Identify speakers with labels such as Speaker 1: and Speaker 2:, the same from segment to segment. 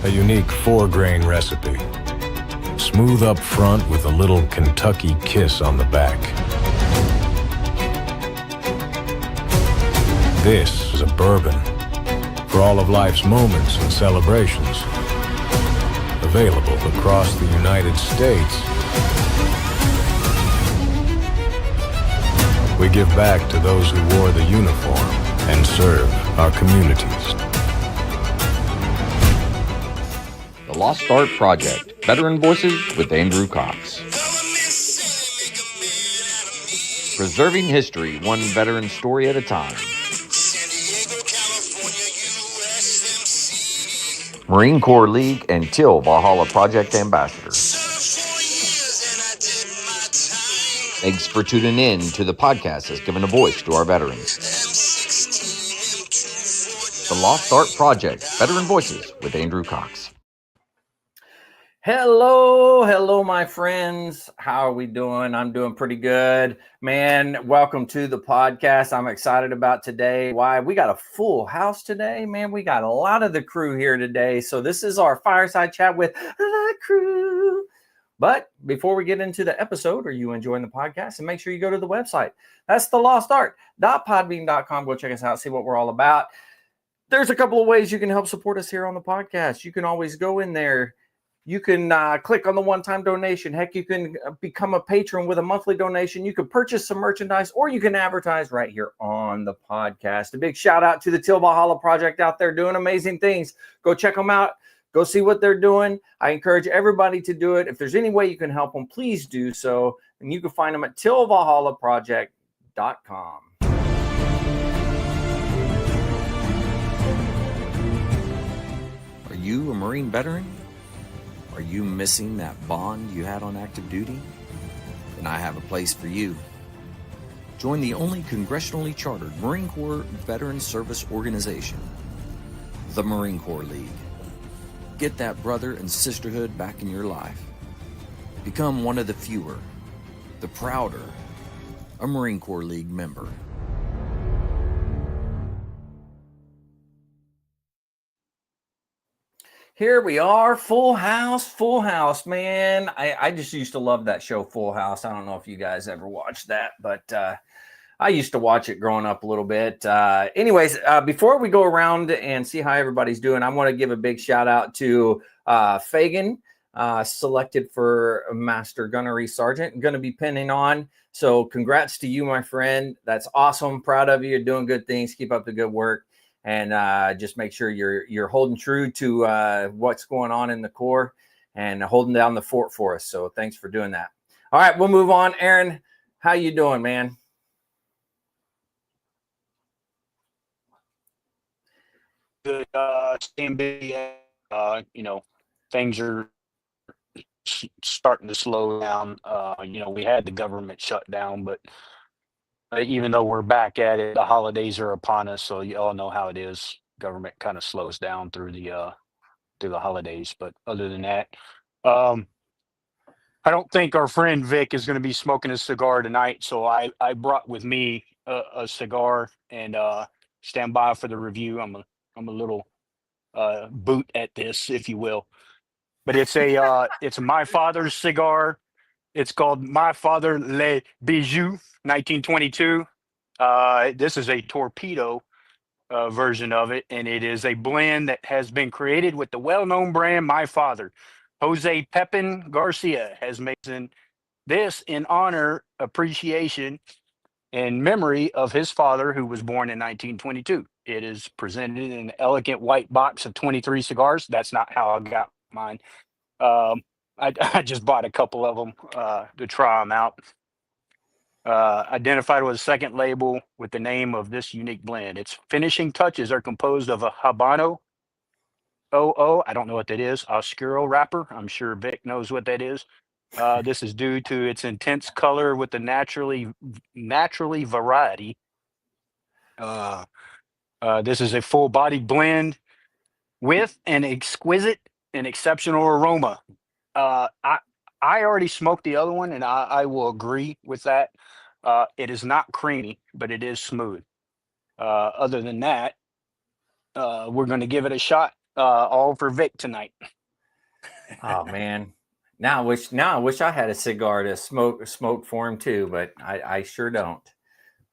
Speaker 1: A unique 4-grain recipe. Smooth up front with a little Kentucky kiss on the back. This is a bourbon for all of life's moments and celebrations. Available across the United States. We give back to those who wore the uniform and serve our communities.
Speaker 2: The Lost Art Project, Veteran Voices with Andrew Cox. Preserving history, one veteran story at a time. Marine Corps League and Till Valhalla Project Ambassador. Thanks for tuning in to the podcast that's given a voice to our veterans. The Lost Art Project, Veteran Voices with Andrew Cox.
Speaker 3: Hello, my friends. How are we doing? I'm doing pretty good. Man, welcome to the podcast. I'm excited about today. Why? We got a full house today, man. We got a lot of the crew here today. So this is our fireside chat with the crew. But before we get into the episode, are you enjoying the podcast? And make sure you go to the website. That's thelostart.podbean.com. Go check us out, see what we're all about. There's a couple of ways you can help support us here on the podcast. You can always go in there. You can click on the one-time donation. Heck, you can become a patron with a monthly donation. You can purchase some merchandise, or you can advertise right here on the podcast. A big shout out to the Till Valhalla Project out there doing amazing things. Go check them out. Go see what they're doing. I encourage everybody to do it. If there's any way you can help them, please do so. And you can find them at tillvalhallaproject.com.
Speaker 4: Are you a Marine veteran? Are you missing that bond you had on active duty? Then I have a place for you. Join the only congressionally chartered Marine Corps Veteran Service Organization, the Marine Corps League. Get that brother and sisterhood back in your life. Become one of the fewer, the prouder, a Marine Corps League member.
Speaker 3: Here we are, Full House, man. I just used to love that show, Full House. I don't know if you guys ever watched that, but I used to watch it growing up a little bit. Anyways, before we go around and see how everybody's doing, I want to give a big shout out to Fagan, selected for Master Gunnery Sergeant. Going to be pinning on. So congrats to you, my friend. That's awesome. Proud of you. You're doing good things. Keep up the good work. And just make sure you're holding true to what's going on in the Corps and holding down the fort for us. So thanks for doing that. All right, we'll move on. Aaron, how you doing, man?
Speaker 5: Good. Staying busy. Things are starting to slow down. We had the government shut down, but even though we're back at it, the holidays are upon us, so you all know how it is. Government kind of slows down through the holidays, but other than that, I don't think our friend Vic is going to be smoking a cigar tonight. So I brought with me a cigar and stand by for the review. I'm a little boot at this, if you will, but it's it's my father's cigar. It's called My Father Le Bijou, 1922. This is a torpedo version of it, and it is a blend that has been created with the well-known brand My Father. Jose Pepin Garcia has made this in honor, appreciation, and memory of his father, who was born in 1922. It is presented in an elegant white box of 23 cigars. That's not how I got mine. I just bought a couple of them to try them out. Identified with a second label with the name of this unique blend. Its finishing touches are composed of a Habano OO. I don't know what that is. Oscuro wrapper. I'm sure Vic knows what that is. This is due to its intense color with the naturally variety. This is a full-bodied blend with an exquisite and exceptional aroma. I already smoked the other one, and I will agree with that. It is not creamy, but it is smooth. Other than that, we're going to give it a shot all for Vic tonight.
Speaker 3: Oh man. Now I wish I had a cigar to smoke for him too, but I sure don't.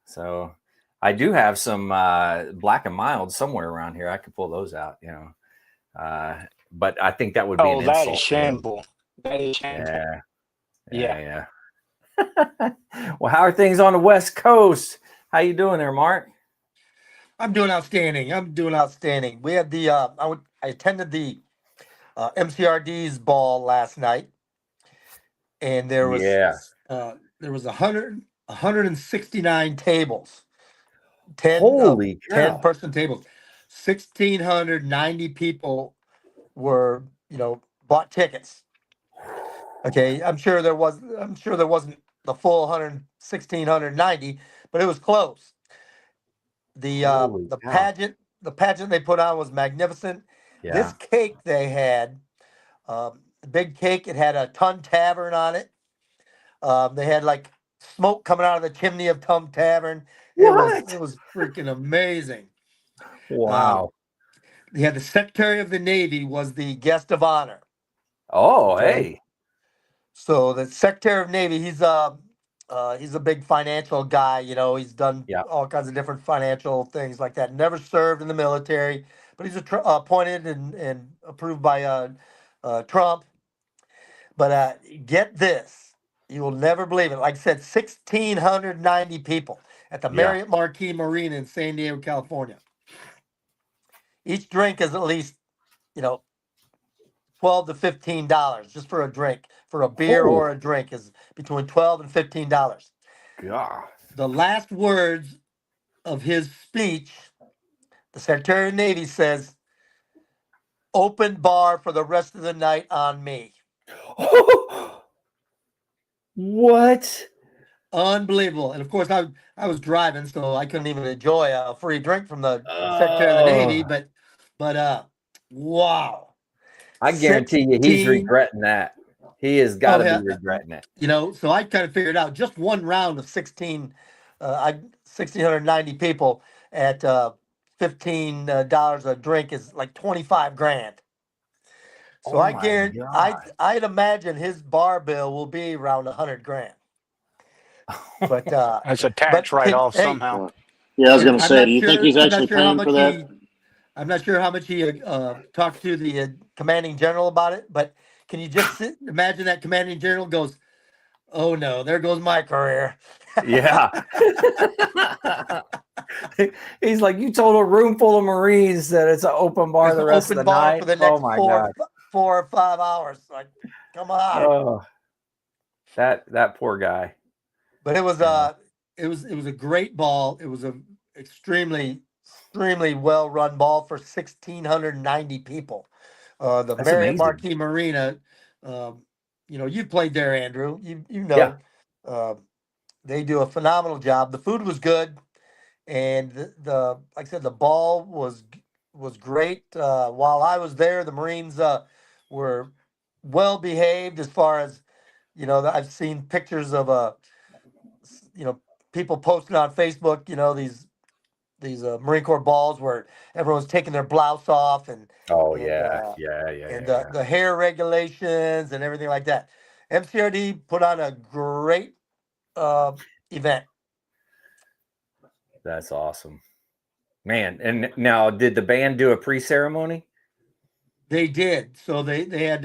Speaker 3: So I do have some Black and Mild somewhere around here. I could pull those out, but I think that would be
Speaker 5: Oh,
Speaker 3: an
Speaker 5: that is
Speaker 3: insult to him.
Speaker 5: shameful. That is shameful.
Speaker 3: Yeah. Well, how are things on the West Coast? How you doing there, Mark?
Speaker 6: I'm doing outstanding. We had I attended the MCRD's ball last night, and there was
Speaker 3: Yeah.
Speaker 6: 169 tables, 10
Speaker 3: Holy
Speaker 6: 10
Speaker 3: cow.
Speaker 6: person tables. 1,690 people were bought tickets. Okay, I'm sure there wasn't the full 1,690, but it was close.
Speaker 3: Holy
Speaker 6: The
Speaker 3: cow.
Speaker 6: pageant they put on was magnificent. This
Speaker 3: Yeah.
Speaker 6: cake they had, the big cake, it had a Ton Tavern on it. They had like smoke coming out of the chimney of Ton Tavern.
Speaker 3: What?
Speaker 6: It was freaking amazing.
Speaker 3: Wow.
Speaker 6: They had the Secretary of the Navy was the guest of honor.
Speaker 3: Oh,
Speaker 6: Okay.
Speaker 3: hey.
Speaker 6: So the Secretary of Navy, he's a big financial guy. He's done
Speaker 3: Yeah.
Speaker 6: all kinds of different financial things like that. Never served in the military, but he's appointed and approved by Trump. But get this, you will never believe it. Like I said, 1,690 people at the
Speaker 3: Yeah.
Speaker 6: Marriott Marquis Marina in San Diego, California. Each drink is at least, $12 to $15 just for a drink. For a beer or a drink is between $12 and $15.
Speaker 3: God.
Speaker 6: The last words of his speech, the Secretary of Navy says, "Open bar for the rest of the night on me."
Speaker 3: What?
Speaker 6: Unbelievable. And of course, I was driving, so I couldn't even enjoy a free drink from the Secretary of the Navy.
Speaker 3: Oh,
Speaker 6: But wow.
Speaker 3: I guarantee you he's
Speaker 6: 16
Speaker 3: regretting that. He has got to
Speaker 6: yeah.
Speaker 3: be regretting it.
Speaker 6: So I kind of figured out just one round of 1,690 people at $15 a drink is like 25 grand. So
Speaker 3: Oh
Speaker 6: I
Speaker 3: my
Speaker 6: guarantee,
Speaker 3: God.
Speaker 6: I'd imagine his bar bill will be around 100 grand. But
Speaker 5: That's a tax write-off
Speaker 6: hey,
Speaker 5: somehow.
Speaker 7: Yeah, I was
Speaker 6: and
Speaker 7: going to say, do you think he's
Speaker 6: I'm not
Speaker 7: actually
Speaker 6: sure how
Speaker 7: paying
Speaker 6: much
Speaker 7: for that?
Speaker 6: I'm not sure how much he talked to the commanding general about it, but can you just imagine that commanding general goes, "Oh no, there goes my career."
Speaker 3: Yeah. He's like, you told a room full of Marines that it's an open bar
Speaker 6: It's
Speaker 3: the
Speaker 6: an
Speaker 3: rest of
Speaker 6: open
Speaker 3: the
Speaker 6: bar
Speaker 3: night.
Speaker 6: for the
Speaker 3: Oh
Speaker 6: next
Speaker 3: my
Speaker 6: 4
Speaker 3: God.
Speaker 6: or 5 hours. Like, come on.
Speaker 3: Oh, that poor guy.
Speaker 6: But it was
Speaker 3: Yeah.
Speaker 6: it was a great ball. It was a extremely well run ball for 1,690 people. The
Speaker 3: That's
Speaker 6: Marriott
Speaker 3: amazing.
Speaker 6: Marquis Marina. You played there, Andrew. You
Speaker 3: Yeah.
Speaker 6: know. They do a phenomenal job. The food was good, and the like I said, the ball was great. While I was there, the Marines were well behaved as far as I've seen pictures of people posting on Facebook. These Marine Corps balls where everyone's taking their blouse off
Speaker 3: Oh
Speaker 6: and
Speaker 3: yeah.
Speaker 6: uh,
Speaker 3: Yeah.
Speaker 6: the hair regulations and everything like that. MCRD put on a great event.
Speaker 3: That's awesome. Man, and now did the band do a pre-ceremony?
Speaker 6: They did. So they had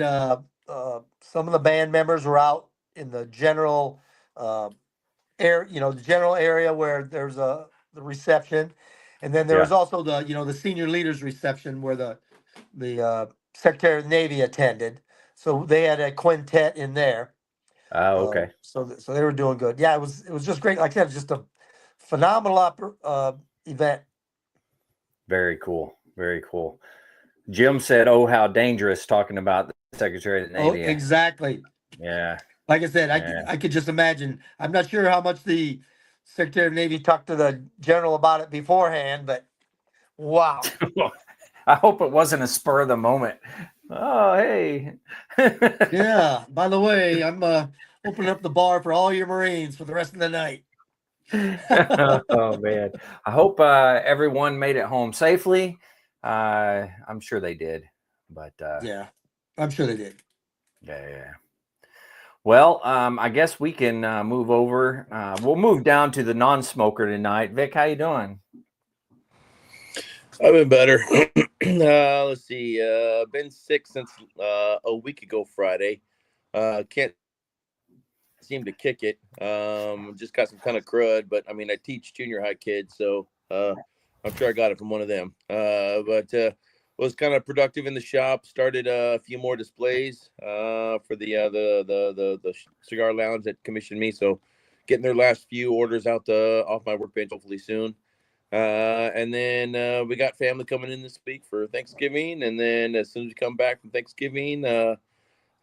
Speaker 6: some of the band members were out in the general the general area where there's the reception, and then there was
Speaker 3: Yeah.
Speaker 6: also the senior leaders reception where the Secretary of the Navy attended. So they had a quintet in there.
Speaker 3: Oh, okay.
Speaker 6: So they were doing good. Yeah, it was just great. Like I said, just a phenomenal event.
Speaker 3: Very cool. Very cool. Jim said, "Oh, how dangerous!" Talking about the Secretary of the
Speaker 6: Oh,
Speaker 3: Navy.
Speaker 6: exactly.
Speaker 3: Yeah.
Speaker 6: Like I said,
Speaker 3: Yeah.
Speaker 6: I could just imagine. I'm not sure how much the Secretary of Navy talked to the general about it beforehand, but wow.
Speaker 3: I hope it wasn't a spur of the moment. Oh, hey.
Speaker 6: Yeah. By the way, I'm opening up the bar for all your Marines for the rest of the night.
Speaker 3: Oh man. I hope everyone made it home safely. I'm sure they did, but
Speaker 6: Yeah, I'm sure they did.
Speaker 3: yeah. Well, I guess we can move over. We'll move down to the non-smoker tonight. Vic, how you doing?
Speaker 7: I've been better. Let's see. Been sick since a week ago Friday. Can't seem to kick it. Just got some kind of crud, but I mean, I teach junior high kids, so I'm sure I got it from one of them. But was kind of productive in the shop. Started a few more displays for the cigar lounge that commissioned me. So getting their last few orders out off my workbench hopefully soon. And then we got family coming in this week for Thanksgiving, and then as soon as we come back from Thanksgiving, we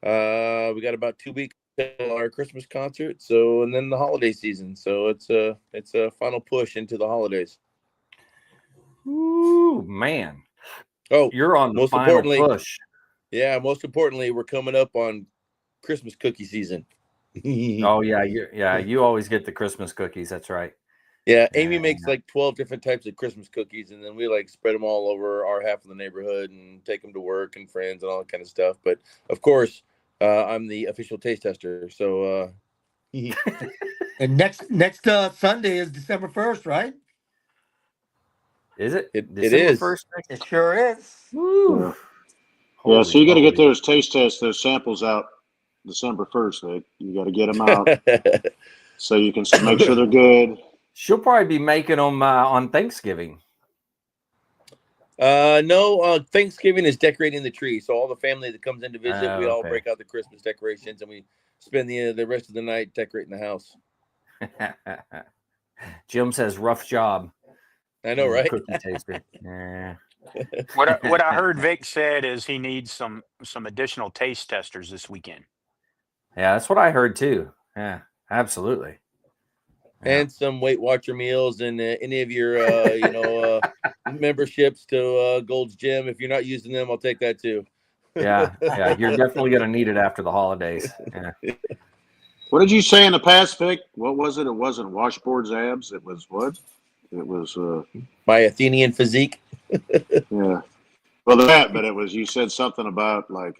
Speaker 7: got about 2 weeks till our Christmas concert. So, and then the holiday season. So it's a final push into the holidays.
Speaker 3: Ooh, man!
Speaker 7: Oh,
Speaker 3: You're on the
Speaker 7: most
Speaker 3: final
Speaker 7: importantly,
Speaker 3: push.
Speaker 7: yeah. Most importantly, we're coming up on Christmas cookie season.
Speaker 3: Oh yeah, you always get the Christmas cookies. That's right.
Speaker 7: Yeah, Amy makes like 12 different types of Christmas cookies, and then we like spread them all over our half of the neighborhood and take them to work and friends and all that kind of stuff. But of course, I'm the official taste tester. So,
Speaker 6: And next Sunday is December 1st, right?
Speaker 3: Is it?
Speaker 7: it
Speaker 3: December
Speaker 7: is.
Speaker 3: 1st?
Speaker 6: It sure is.
Speaker 3: Woo.
Speaker 8: Yeah, so you got to get
Speaker 3: Holy
Speaker 8: those taste tests, those samples out December 1st. Vic. You got to get them out so you can make sure they're good.
Speaker 3: She'll probably be making them on Thanksgiving.
Speaker 7: No, Thanksgiving is decorating the tree. So all the family that comes in to visit, we all
Speaker 3: Okay.
Speaker 7: break out the Christmas decorations and we spend the rest of the night decorating the house.
Speaker 3: Jim says, rough job.
Speaker 7: I know, right?
Speaker 3: Cookie taster. Yeah.
Speaker 5: What I heard Vic said is he needs some additional taste testers this weekend.
Speaker 3: Yeah, that's what I heard too. Yeah, absolutely. Yeah.
Speaker 7: And some Weight Watcher meals and any of your memberships to Gold's Gym. If you're not using them, I'll take that too.
Speaker 3: Yeah, you're definitely gonna need it after the holidays. Yeah.
Speaker 8: What did you say in the past, Vic? What was it? It wasn't washboards abs. It was what? It was
Speaker 7: My Athenian physique.
Speaker 8: yeah. Well, that, but it was. You said something about like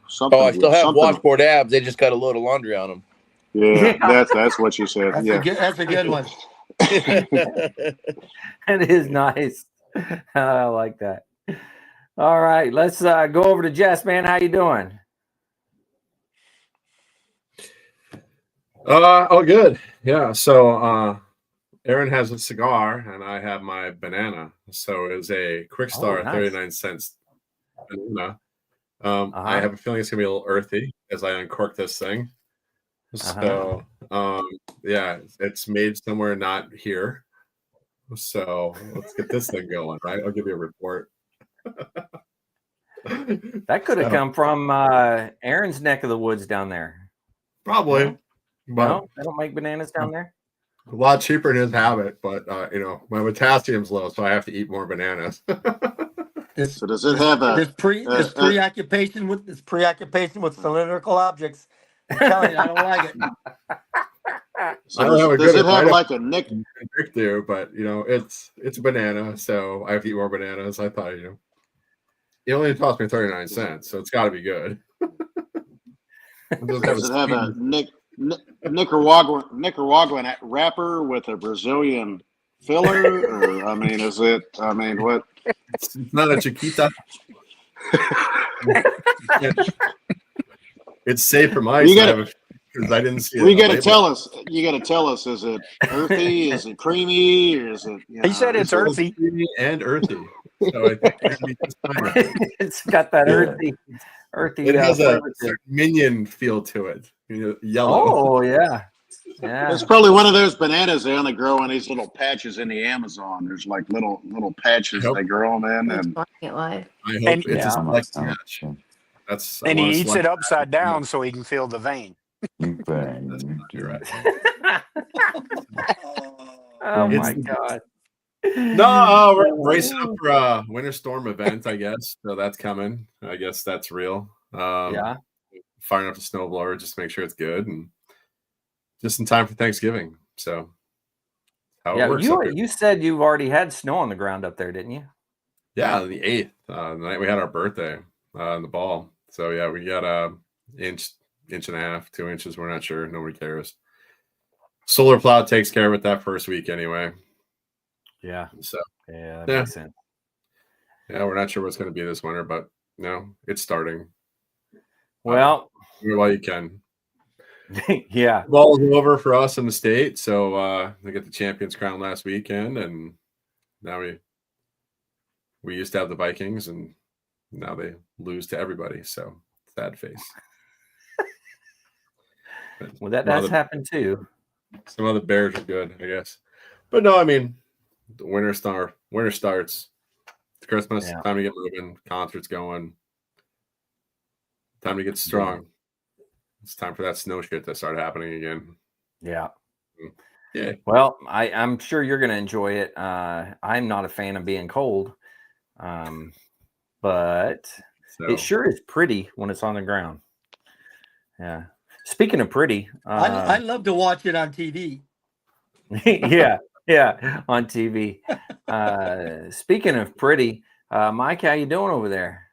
Speaker 8: something.
Speaker 7: Oh, I still have
Speaker 8: something,
Speaker 7: washboard abs. They just got a load of laundry on them.
Speaker 8: Yeah, that's what you said.
Speaker 6: That's a good one.
Speaker 3: That is nice. I like that. All right, let's go over to Jess, man. How you doing?
Speaker 9: Oh, good. Yeah. So, Aaron has a cigar and I have my banana. So it was a quick start,
Speaker 3: nice.
Speaker 9: 39 cents banana. I have a feeling it's gonna be a little earthy as I uncork this thing. So, yeah, it's made somewhere not here. So let's get this thing going, right? I'll give you a report.
Speaker 3: That could have come from Aaron's neck of the woods down there.
Speaker 9: Probably.
Speaker 3: No?
Speaker 9: But
Speaker 3: No, they don't make bananas down there.
Speaker 9: a lot cheaper than his habit, but my potassium's low, so I have to eat more bananas.
Speaker 8: So does it have a
Speaker 6: This preoccupation with cylindrical objects? I'm telling you, I don't like it.
Speaker 8: So
Speaker 9: I don't have a
Speaker 8: does
Speaker 9: good
Speaker 8: it have
Speaker 9: write-up
Speaker 8: like a nick?
Speaker 9: Rick do, but it's a banana, so I have to eat more bananas. I thought it only cost me 39 cents, so it's got to be good.
Speaker 8: Does it have a Nicaraguan wrapper with a Brazilian filler? Or, I mean, is it? I mean, what?
Speaker 9: It's not a Chiquita. It's safe from ice. Because I didn't see it.
Speaker 8: You got to tell us. You got to tell us. Is it earthy? Is it creamy? Or is it?
Speaker 5: He said it's earthy
Speaker 9: and earthy. So I think
Speaker 3: it's got that earthy.
Speaker 9: It has a certain minion feel to it. Yellow.
Speaker 3: Oh yeah.
Speaker 8: It's probably one of those bananas they only grow in these little patches in the Amazon. There's like little patches they grow them in, and
Speaker 9: I hope it's a select patch.
Speaker 5: And he eats it upside down so he can feel the vein.
Speaker 9: That's you're right.
Speaker 3: Oh my God.
Speaker 9: No, we're bracing up for a winter storm event, I guess. So that's coming. I guess that's real.
Speaker 3: Yeah.
Speaker 9: Firing up the snowblower just to make sure it's good and just in time for Thanksgiving. So how
Speaker 3: Yeah,
Speaker 9: it works up here.
Speaker 3: you said you've already had snow on the ground up there, didn't you?
Speaker 9: Yeah, the 8th, the night we had our birthday in the ball. So yeah, we got a inch and a half, 2 inches. We're not sure. Nobody cares. Solar plow takes care of it that first week anyway.
Speaker 3: Yeah.
Speaker 9: So
Speaker 3: yeah, that
Speaker 9: yeah.
Speaker 3: makes sense.
Speaker 9: Yeah, we're not sure what's going to be this winter, but no, it's starting.
Speaker 3: Well,
Speaker 9: while you can.
Speaker 3: Yeah.
Speaker 9: Ball's over for us in the state, so they get the champions crown last weekend, and now we used to have the Vikings, and now they lose to everybody. So sad face.
Speaker 3: Well, that does happen too.
Speaker 9: Some of the Bears are good, I guess, but no, I mean the winter starts. It's Christmas, time to get moving, concerts going, time to get strong. It's time for that snow shit to start happening again.
Speaker 3: Yeah.
Speaker 9: Yeah.
Speaker 3: Well, I'm sure you're going to enjoy it. I'm not a fan of being cold, but it sure is pretty when it's on the ground. Yeah. Speaking of pretty,
Speaker 6: I love to watch it on TV.
Speaker 3: yeah, on TV. Speaking of pretty, Mike, how you doing over there?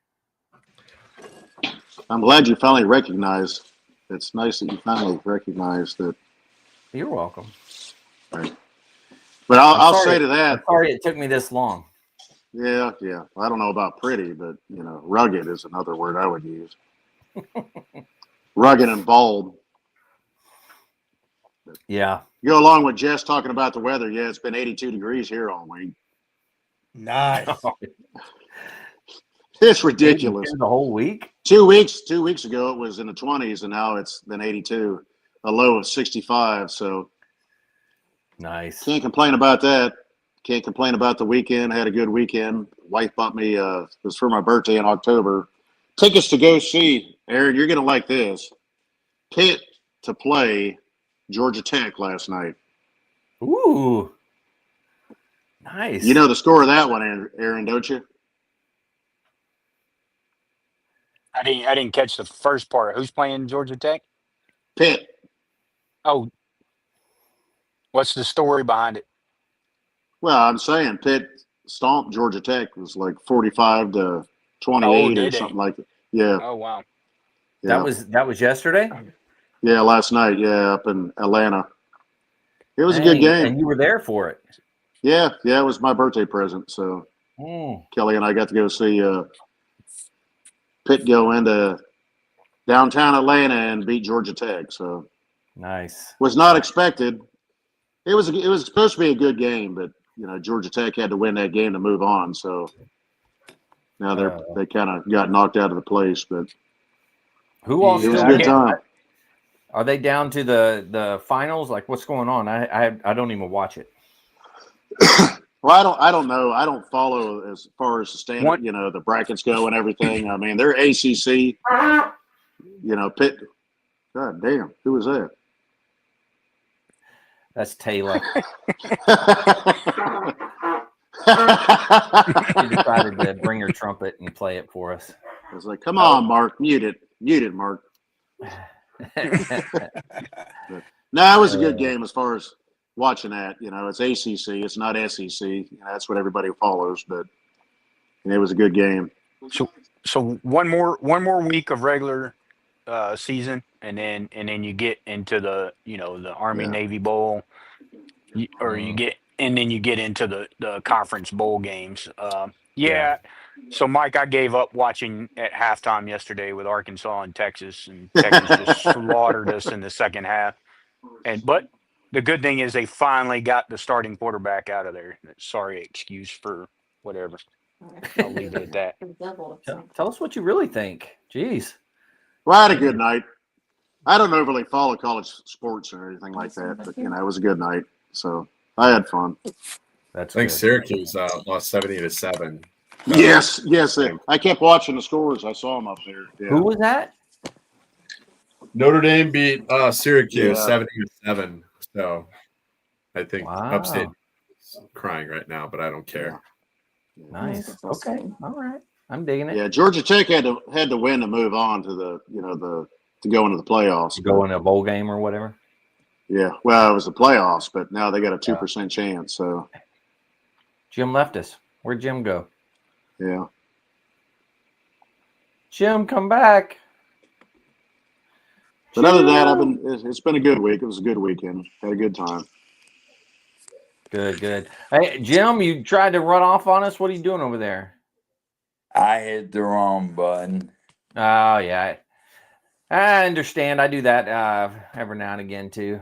Speaker 8: I'm glad you finally recognized. It's nice that you finally recognized that.
Speaker 3: You're welcome.
Speaker 8: Right. But I'll say to that.
Speaker 3: I'm sorry it took me this long.
Speaker 8: Yeah. I don't know about pretty, but rugged is another word I would use. Rugged and bold.
Speaker 3: Yeah.
Speaker 8: You go along with Jess talking about the weather. Yeah, it's been 82 degrees here all week.
Speaker 6: Nice.
Speaker 8: It's ridiculous.
Speaker 3: The whole week?
Speaker 8: 2 weeks ago it was in the 20s, and now it's been 82, a low of 65. So
Speaker 3: nice.
Speaker 8: Can't complain about that. Can't complain about the weekend. Had a good weekend. Wife bought me it was for my birthday in October. Tickets to go see, Aaron, you're gonna like this. Pitt to play Georgia Tech last night.
Speaker 3: Ooh. Nice.
Speaker 8: You know the score of that one, Aaron, don't you?
Speaker 5: I didn't catch the first part. Who's playing Georgia Tech?
Speaker 8: Pitt.
Speaker 5: Oh, what's the story behind it?
Speaker 8: Well, I'm saying Pitt stomped Georgia Tech. It was like 45 to 28 or something like that. Yeah.
Speaker 5: Oh wow.
Speaker 8: Yeah.
Speaker 3: That was yesterday?
Speaker 8: Yeah, last night. Yeah, up in Atlanta. It was a good game.
Speaker 3: And you were there for it.
Speaker 8: Yeah, it was my birthday present. So Kelly and I got to go see Pitt go into downtown Atlanta and beat Georgia Tech. So
Speaker 3: nice.
Speaker 8: Was not expected. It was supposed to be a good game, but Georgia Tech had to win that game to move on. So now they kind of got knocked out of the place. But
Speaker 3: who all?
Speaker 8: It was a good time.
Speaker 3: Are they down to the finals? Like, what's going on? I don't even watch it.
Speaker 8: Well, I don't know. I don't follow as far as the standard, the brackets go and everything. I mean, they're ACC. Pitt. God damn, who was that?
Speaker 3: That's Taylor. She decided to bring her trumpet and play it for us.
Speaker 8: I was like, come on, Mark, mute it, Mark. No, it was a good game as far as watching that. It's ACC, it's not SEC. That's what everybody follows, but it was a good game.
Speaker 5: So one more week of regular season, and then you get into the the Army Navy Bowl, you get into the conference bowl games. So Mike, I gave up watching at halftime yesterday with Arkansas and Texas just slaughtered us in the second half. But the good thing is they finally got the starting quarterback out of there. Sorry, excuse for whatever. I'll leave it at that.
Speaker 3: Tell us what you really think. Jeez.
Speaker 8: Well, I had a good night. I don't overly follow college sports or anything like that, but it was a good night. So I had fun.
Speaker 9: I think Syracuse lost 70-7.
Speaker 8: Yes. I kept watching the scores. I saw them up there. Yeah.
Speaker 3: Who was that?
Speaker 9: Notre Dame beat Syracuse 70-7. So I think Upstate is crying right now, but I don't care.
Speaker 3: Nice. Okay. All right. I'm digging it.
Speaker 8: Yeah, Georgia Tech had to win to move on to the to go into the playoffs.
Speaker 3: Go in a bowl game or whatever.
Speaker 8: Yeah, well, it was the playoffs, but now they got a 2% chance. So
Speaker 3: Jim left us. Where'd Jim go?
Speaker 8: yeah.
Speaker 3: Jim, come back.
Speaker 8: But other than that, it's been a good week. It was a good weekend. Had a good time.
Speaker 3: Good, good. Hey, Jim, you tried to run off on us. What are you doing over there?
Speaker 10: I hit the wrong button.
Speaker 3: Oh, yeah. I understand. I do that every now and again, too.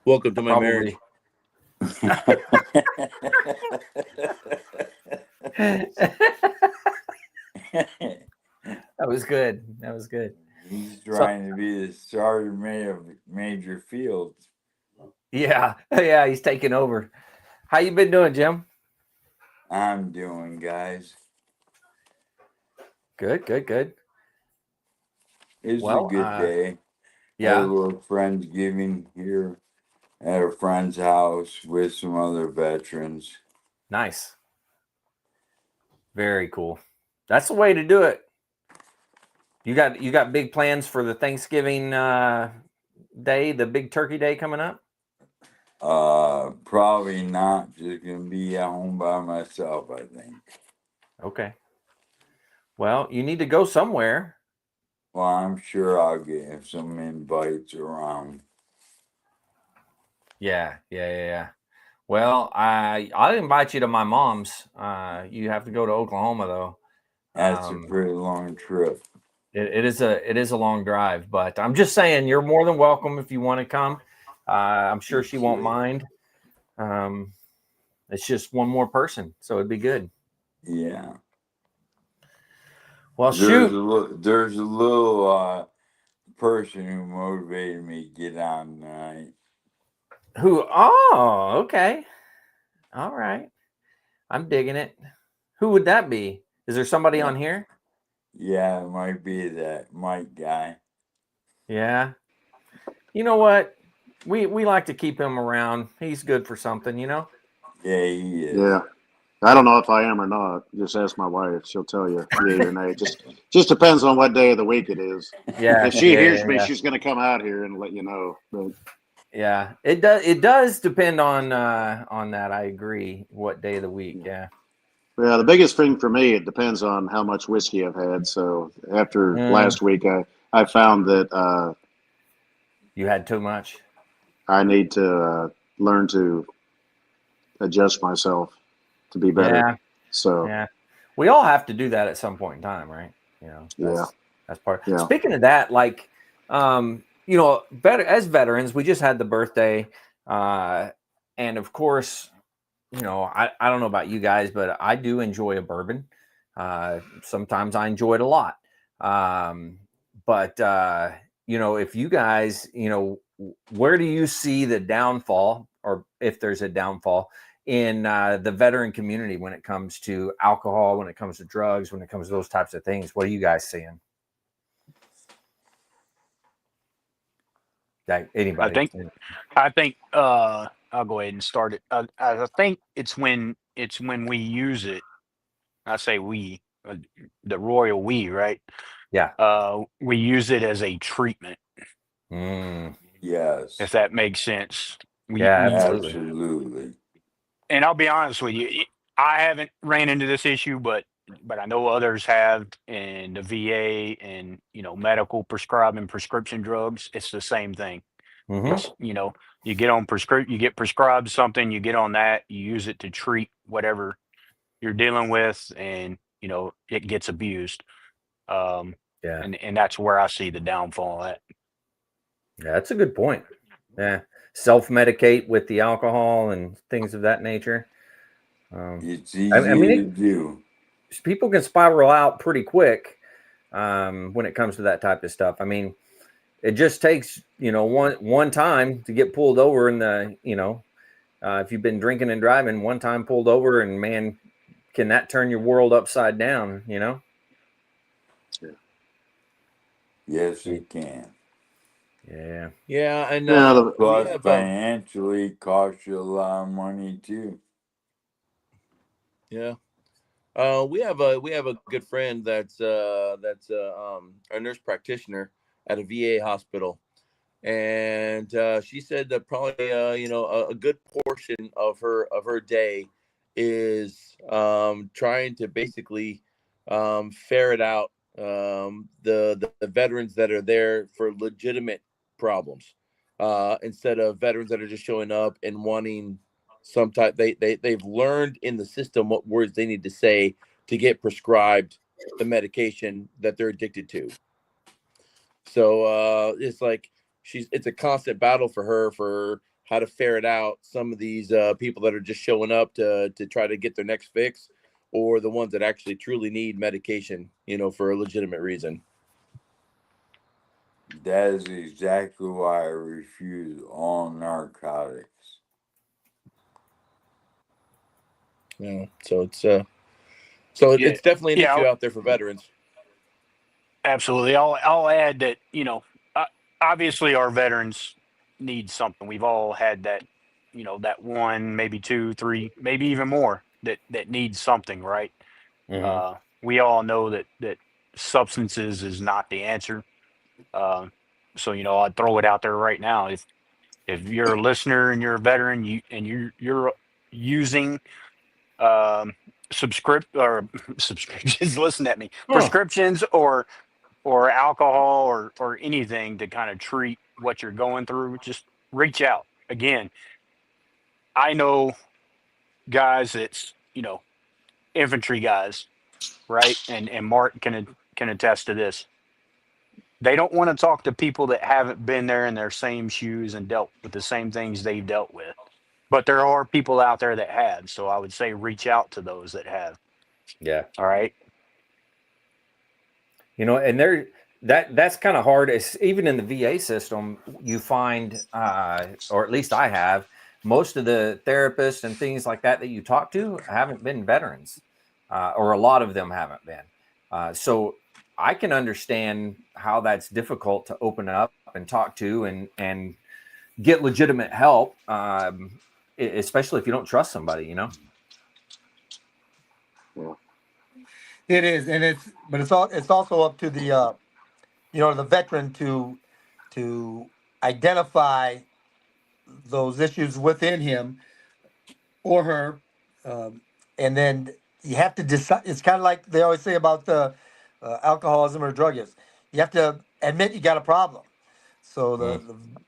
Speaker 7: Welcome to my marriage.
Speaker 3: That was good. That was good.
Speaker 10: He's trying to be the starter of Major Fields.
Speaker 3: Yeah. Yeah, he's taking over. How you been doing, Jim?
Speaker 10: I'm doing, guys.
Speaker 3: Good, good, good.
Speaker 10: It's a good day.
Speaker 3: Yeah.
Speaker 10: Had a little Friendsgiving here at a friend's house with some other veterans.
Speaker 3: Nice. Very cool. That's the way to do it. You got big plans for the Thanksgiving day, the big turkey day coming up?
Speaker 10: Probably not. Just gonna be at home by myself, I think.
Speaker 3: Okay. Well, you need to go somewhere.
Speaker 10: Well, I'm sure I'll get some invites around.
Speaker 3: Yeah. Well, I'll invite you to my mom's. You have to go to Oklahoma though.
Speaker 10: That's a pretty long trip.
Speaker 3: It is a long drive, but I'm just saying you're more than welcome if you want to come. I'm sure she won't mind. It's just one more person, so it'd be good.
Speaker 10: Yeah.
Speaker 3: Well,
Speaker 10: there's a little person who motivated me to get on tonight.
Speaker 3: Who? Oh, okay. All right. I'm digging it. Who would that be? Is there somebody on here?
Speaker 10: Yeah, it might be that Mike guy.
Speaker 3: Yeah. You know what? We like to keep him around. He's good for something, you know?
Speaker 10: Yeah, he is.
Speaker 8: Yeah. I don't know if I am or not. Just ask my wife; she'll tell you yay or nay. Just depends on what day of the week it is.
Speaker 3: Yeah.
Speaker 8: If she hears me, she's going to come out here and let you know. But
Speaker 3: yeah, it does depend on that. I agree. What day of the week? Yeah.
Speaker 8: yeah, the biggest thing for me, it depends on how much whiskey I've had. So after last week, I found that
Speaker 3: you had too much.
Speaker 8: I need to learn to adjust myself to be better.
Speaker 3: Yeah.
Speaker 8: So
Speaker 3: yeah, we all have to do that at some point in time, right? You know, that's part.
Speaker 8: Yeah.
Speaker 3: Speaking of that, like, you know, as veterans, we just had the birthday, and of course, you know, I don't know about you guys, but I do enjoy a bourbon. Sometimes I enjoy it a lot. But you know, if you guys, you know, where do you see the downfall, or if there's a downfall in the veteran community when it comes to alcohol, when it comes to drugs, when it comes to those types of things? What are you guys seeing? Anybody?
Speaker 5: I think I'll go ahead and start it. I think it's when we use it. I say we, the royal we, right?
Speaker 3: Yeah.
Speaker 5: We use it as a treatment.
Speaker 10: Yes.
Speaker 5: If that makes sense.
Speaker 10: Absolutely.
Speaker 5: And I'll be honest with you, I haven't ran into this issue, but I know others have, in the VA and, you know, medical prescribing prescription drugs. It's the same thing. It's, you know, you get prescribed something, you get on that, you use it to treat whatever you're dealing with, and, you know, it gets abused. And that's where I see the downfall at.
Speaker 3: Yeah, that's a good point. Yeah, self-medicate with the alcohol and things of that nature.
Speaker 10: It's easy to do.
Speaker 3: People can spiral out pretty quick when it comes to that type of stuff. I mean, it just takes, you know, one time to get pulled over in the, you know, if you've been drinking and driving, one time pulled over, and man, can that turn your world upside down, you know?
Speaker 10: Yes, it can.
Speaker 3: Yeah.
Speaker 7: And
Speaker 10: plus financially costs you a lot of money too.
Speaker 7: Yeah. We have a good friend that's a nurse practitioner at a VA hospital, and she said that probably a good portion of her day is trying to basically ferret out the veterans that are there for legitimate problems, instead of veterans that are just showing up and wanting some type. They've learned in the system what words they need to say to get prescribed the medication that they're addicted to. So it's like it's a constant battle for her for how to ferret out some of these people that are just showing up to try to get their next fix, or the ones that actually truly need medication, for a legitimate reason.
Speaker 10: That is exactly why I refuse all narcotics.
Speaker 7: Yeah, so it's definitely an issue out there for veterans.
Speaker 5: Absolutely. I'll add that, obviously our veterans need something. We've all had that, that one, maybe two, three, maybe even more that needs something, right?
Speaker 3: Mm-hmm.
Speaker 5: We all know that substances is not the answer. Uh, so, I'd throw it out there right now. If you're a listener and you're a veteran, you're using subscript or subscriptions, listen at me,
Speaker 3: Oh,
Speaker 5: prescriptions or alcohol or anything to kind of treat what you're going through, just reach out. Again, I know guys that's, infantry guys, right? And Mark can attest to this. They don't want to talk to people that haven't been there in their same shoes and dealt with the same things they've dealt with. But there are people out there that have. So I would say reach out to those that have.
Speaker 3: yeah.
Speaker 5: All right.
Speaker 3: And that's kind of hard. It's, even in the VA system, you find, or at least I have, most of the therapists and things like that you talk to haven't been veterans, or a lot of them haven't been. So I can understand how that's difficult to open up and talk to and get legitimate help, especially if you don't trust somebody.
Speaker 8: Yeah.
Speaker 6: It is, and it's also up to the the veteran to identify those issues within him or her, um, and then you have to decide. It's kind of like they always say about the alcoholism or drug use. You have to admit you got a problem. So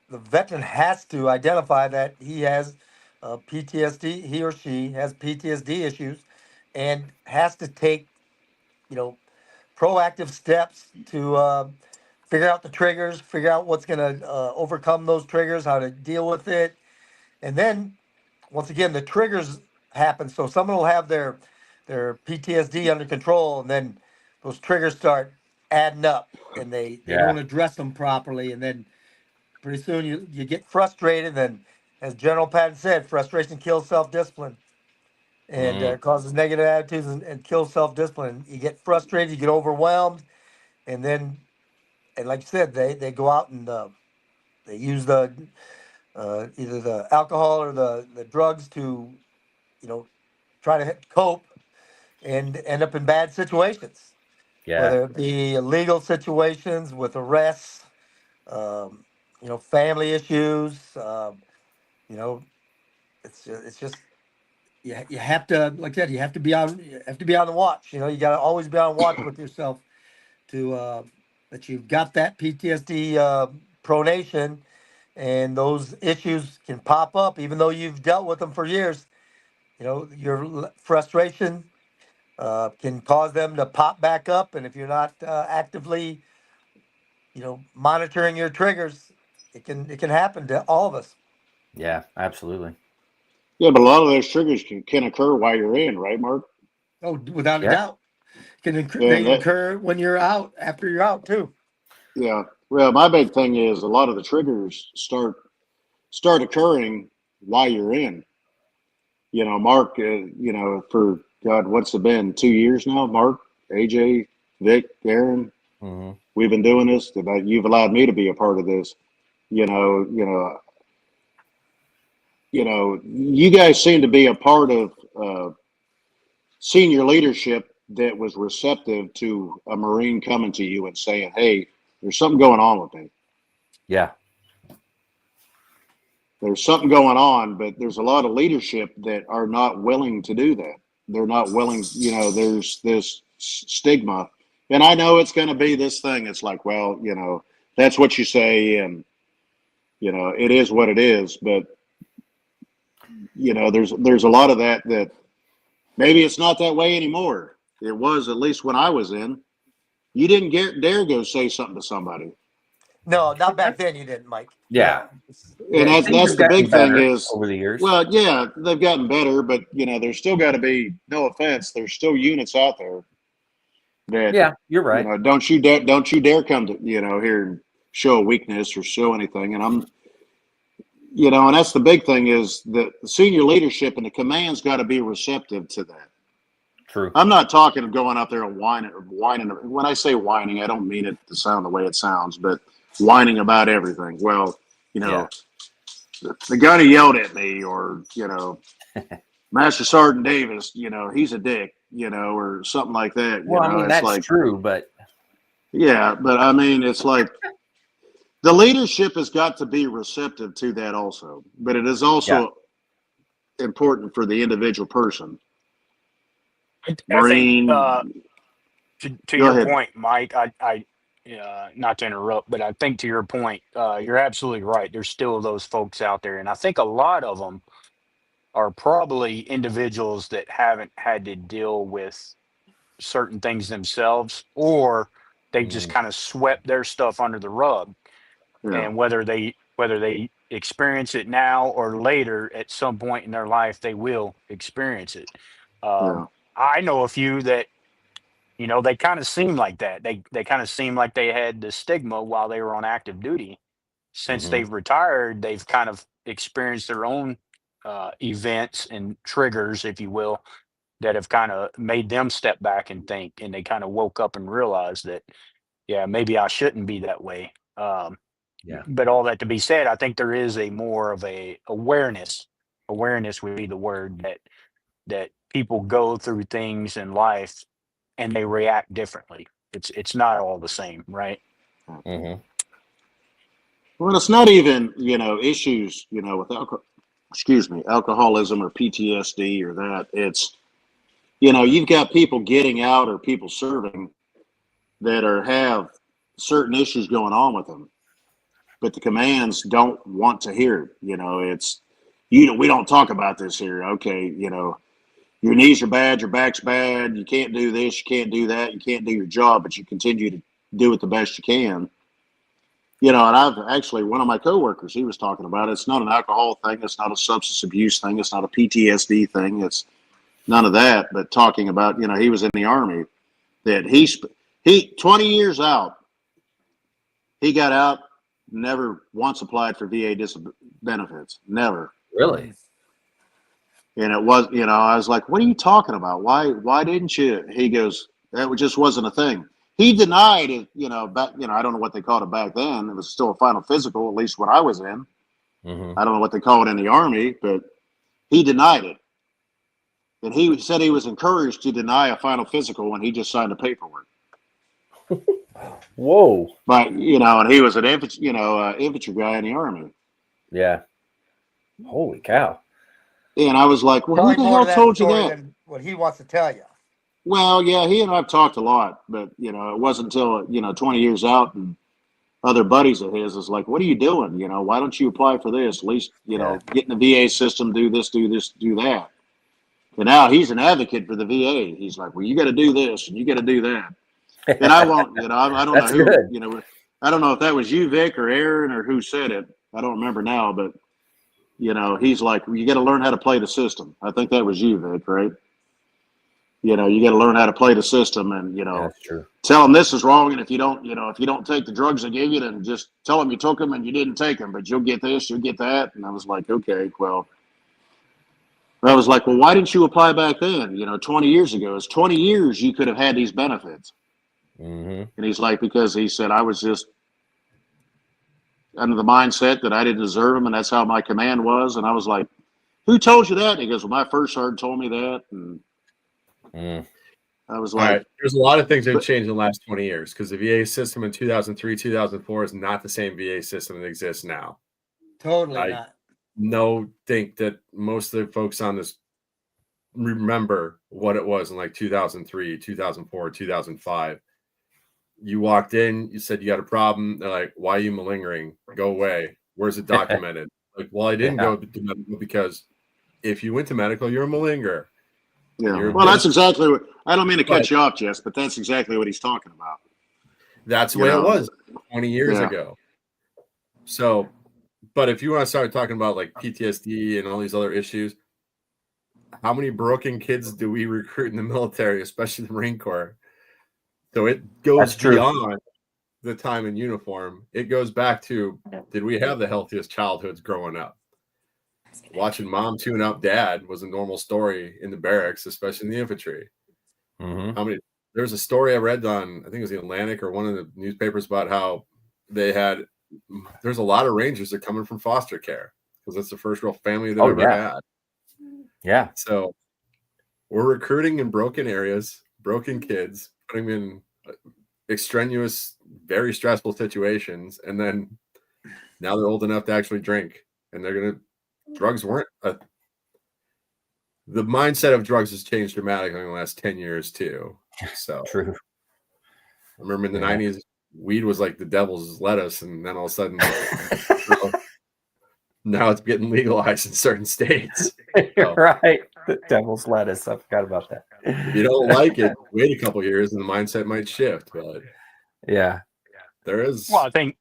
Speaker 6: the veteran has to identify that he has PTSD. He or she has PTSD issues, and has to take proactive steps to figure out the triggers, figure out what's going to overcome those triggers, how to deal with it, and then once again the triggers happen. So someone will have their PTSD under control, and then those triggers start adding up, and they
Speaker 3: Yeah.
Speaker 6: don't address them properly, and then pretty soon you get frustrated. And as General Patton said, frustration kills self-discipline, and
Speaker 3: Mm,
Speaker 6: causes negative attitudes and kills self-discipline. You get frustrated, you get overwhelmed, and then, and like you said, they go out and they use the either the alcohol or the drugs to try to cope, and end up in bad situations,
Speaker 3: yeah.
Speaker 6: whether it be legal situations with arrests, family issues. You know, it's just you have to, like I said, you have to be on the watch. You got to always be on watch with yourself to that you've got that PTSD pronation, and those issues can pop up even though you've dealt with them for years. Your frustration can cause them to pop back up, and if you're not actively, monitoring your triggers, it can happen to all of us.
Speaker 3: Yeah, absolutely.
Speaker 8: Yeah, but a lot of those triggers can occur while you're in, right, Mark?
Speaker 6: Oh, without a
Speaker 3: Yeah.
Speaker 6: doubt, they
Speaker 8: And that,
Speaker 6: incur when you're out, after you're out too.
Speaker 8: yeah. Well, my big thing is a lot of the triggers start occurring while you're in. Mark. For God, what's it been? 2 years now, Mark, AJ, Vic, Aaron.
Speaker 3: Hmm.
Speaker 8: We've been doing this. You've allowed me to be a part of this. You know. You know. You guys seem to be a part of senior leadership that was receptive to a Marine coming to you and saying, "Hey, there's something going on with me."
Speaker 3: Yeah.
Speaker 8: there's something going on, but there's a lot of leadership that are not willing to do that. They're not willing, there's this stigma. And I know it's going to be this thing. It's like, well, that's what you say. And, it is what it is. But, there's a lot of that maybe it's not that way anymore. It was, at least when I was in. You didn't dare go say something to somebody.
Speaker 6: No, not back then. You didn't, Mike.
Speaker 3: Yeah.
Speaker 8: And that's the big thing is,
Speaker 3: over the years.
Speaker 8: well, yeah, they've gotten better, but there's still got to be, no offense, there's still units out there that,
Speaker 3: yeah, you're right.
Speaker 8: don't you dare come to, here and show a weakness or show anything. And I'm, and that's the big thing is that the senior leadership and the command's got to be receptive to that.
Speaker 3: True.
Speaker 8: I'm not talking of going out there and whining. When I say whining, I don't mean it to sound the way it sounds, but whining about everything. Well, the guy who yelled at me, or Master Sergeant Davis, he's a dick, or something like that.
Speaker 3: Well, I mean, that's
Speaker 8: like,
Speaker 3: true, but
Speaker 8: yeah, but I mean, it's like the leadership has got to be receptive to that also, but it is also important for the individual person. Marine.
Speaker 5: I think, to your point, Mike, I not to interrupt, but I think to your point, you're absolutely right. There's still those folks out there, and I think a lot of them are probably individuals that haven't had to deal with certain things themselves, or they just kind of swept their stuff under the rug. And whether they experience it now or later, at some point in their life, they will experience it. I know a few that, they kind of seem like that. They kind of seem like they had the stigma while they were on active duty. Since they've retired, they've kind of experienced their own events and triggers, if you will, that have kind of made them step back and think, and they kind of woke up and realized that, yeah, maybe I shouldn't be that way. But all that to be said, I think there is a more of a awareness. Awareness would be the word that people go through things in life and they react differently. It's not all the same, right?
Speaker 8: Well, it's not even, issues, with alcoholism or PTSD or that. It's, you've got people getting out or people serving that have certain issues going on with them, but the commands don't want to hear it. It's, we don't talk about this here. Okay. Your knees are bad, your back's bad, you can't do this, you can't do that, you can't do your job, but you continue to do it the best you can. And I've actually, one of my coworkers, he was talking about it. It's not an alcohol thing, it's not a substance abuse thing, it's not a PTSD thing, it's none of that, but talking about, he was in the Army, that he 20 years out, he got out, never once applied for VA benefits, never.
Speaker 3: Really?
Speaker 8: And it was, I was like, what are you talking about? Why didn't you? He goes, that just wasn't a thing. He denied it, back, I don't know what they called it back then. It was still a final physical, at least when I was in. I don't know what they call it in the Army, but he denied it. And he said he was encouraged to deny a final physical when he just signed the paperwork.
Speaker 3: Whoa.
Speaker 8: But, and he was an infantry guy in the Army.
Speaker 3: Yeah. Holy cow.
Speaker 8: And I was like, well, who the hell told you that?
Speaker 6: What he wants to tell you.
Speaker 8: Well, yeah, he and I have talked a lot, but, it wasn't until, 20 years out and other buddies of his is like, what are you doing? Why don't you apply for this? At least, get in the VA system, do this, do that. And now he's an advocate for the VA. He's like, well, you got to do this and you got to do that. And I won't, I don't know who,
Speaker 3: good.
Speaker 8: I don't know if that was you, Vic, or Aaron, or who said it. I don't remember now, but he's like, well, you got to learn how to play the system. I think that was you, Vic, right? You got to learn how to play the system, and
Speaker 3: that's true.
Speaker 8: Tell them this is wrong, and if you don't, if you don't take the drugs they give you, then just tell them you took them and you didn't take them, but you'll get this, you'll get that. And I was like, okay, well, why didn't you apply back then? 20 years ago. It's 20 years you could have had these benefits. And he's like, because he said I was just under the mindset that I didn't deserve them, and that's how my command was. And I was like, who told you that? And he goes, well, my first sergeant told me that. And I was like,
Speaker 9: there's a lot of things that have changed in the last 20 years, because the VA system in 2003, 2004 is not the same VA system that exists now.
Speaker 6: Totally not.
Speaker 9: think that most of the folks on this remember what it was in like 2003, 2004, 2005. You walked in, you said you got a problem. They're like, why are you malingering? Go away. Where's it documented? Like, well, I didn't go to medical because if you went to medical, you're a malinger.
Speaker 8: Yeah. Well, that's exactly what, I don't mean to cut you off, Jess, but that's exactly what he's talking about.
Speaker 9: That's the way it was 20 years ago. So, but if you want to start talking about like PTSD and all these other issues, how many broken kids do we recruit in the military, especially the Marine Corps? So it goes beyond the time in uniform. It goes back to, did we have the healthiest childhoods growing up? Watching mom tune up dad was a normal story in the barracks, especially in the infantry.
Speaker 3: Mm-hmm.
Speaker 9: There's a story I read on, I think it was the Atlantic or one of the newspapers, about how there's a lot of Rangers that are coming from foster care because that's the first real family they've ever had.
Speaker 3: Yeah.
Speaker 9: So we're recruiting in broken areas, broken kids, putting them in extraneous, very stressful situations, and then now they're old enough to actually drink, and drugs weren't the mindset of drugs has changed dramatically in the last 10 years too. So
Speaker 3: true.
Speaker 9: I remember in the 90s, weed was like the devil's lettuce, and then all of a sudden now it's getting legalized in certain states. So,
Speaker 3: right. The devil's lettuce. I forgot about that.
Speaker 9: If you don't like it, wait a couple years and the mindset might shift. But there is.
Speaker 5: Well, I think,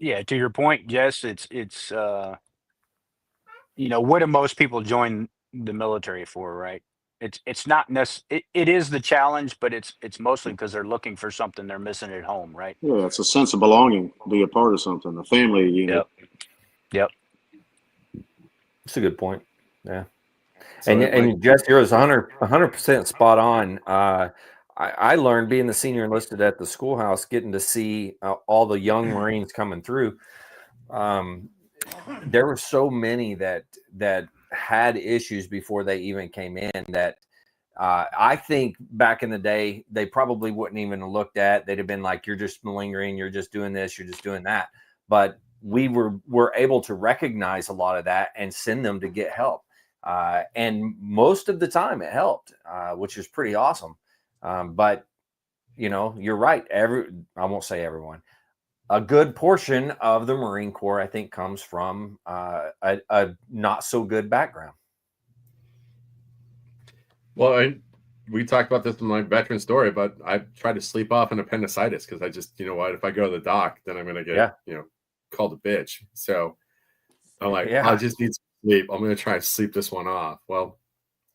Speaker 5: to your point, Jess, it's what do most people join the military for, right? It's not necessarily, it is the challenge, but it's mostly because they're looking for something they're missing at home, right?
Speaker 8: Yeah, it's a sense of belonging, be a part of something, a family unit.
Speaker 5: Yep.
Speaker 3: That's a good point. Yeah. So and Jess, you're 100% spot on. I learned being the senior enlisted at the schoolhouse, getting to see all the young Marines coming through. There were so many that had issues before they even came in that I think back in the day, they probably wouldn't even have looked at. They'd have been like, you're just malingering, you're just doing this, you're just doing that. But we were able to recognize a lot of that and send them to get help. And most of the time it helped, which is pretty awesome. But you're right. I won't say everyone. A good portion of the Marine Corps, I think, comes from a not so good background.
Speaker 9: Well, we talked about this in my veteran story, but I tried to sleep off an appendicitis because I just, if I go to the doc, then I'm going to get, called a bitch. So I'm like, I just need sleep. I'm going to try and sleep this one off. Well,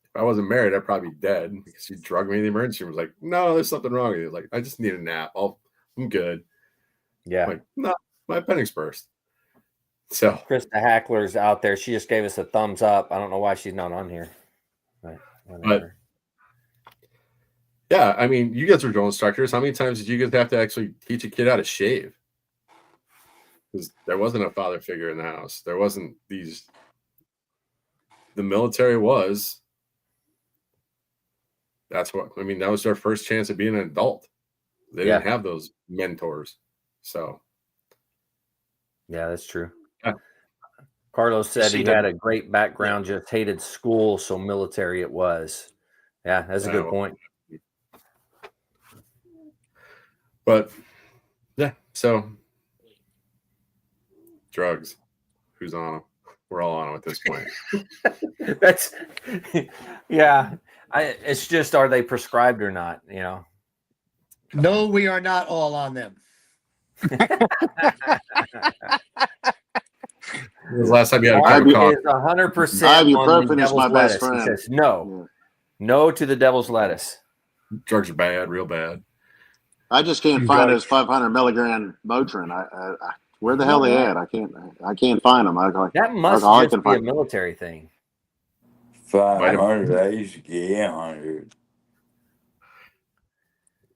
Speaker 9: if I wasn't married, I'd probably be dead because she drugged me in the emergency room. I was like, no, there's something wrong with you. Like, I just need a nap. I'm good.
Speaker 3: Yeah.
Speaker 9: I'm like, no, my appendix burst. So
Speaker 3: Krista Hackler's out there. She just gave us a thumbs up. I don't know why she's not on here.
Speaker 9: But yeah, I mean, you guys were drill instructors. How many times did you guys have to actually teach a kid how to shave? Because there wasn't a father figure in the house. There wasn't the military was. That was their first chance of being an adult. They didn't have those mentors. So.
Speaker 3: Yeah, that's true.
Speaker 9: Yeah.
Speaker 3: Carlos said he had a great background, just hated school, so military it was. Yeah, that's a good point.
Speaker 9: But so drugs. Who's on them? We're all on them at this point.
Speaker 3: That's it's just, are they prescribed or not?
Speaker 6: No, we are not all on them.
Speaker 9: The last time you had a
Speaker 3: Mark is 100%
Speaker 8: ibuprofen is my best friend.
Speaker 3: He says no to the devil's lettuce.
Speaker 9: Drugs are bad, real bad.
Speaker 8: I just can't find his 500 milligram Motrin. Where the hell they at? I can't find them.
Speaker 3: That must just be a military thing.
Speaker 10: 500. I used to get 800.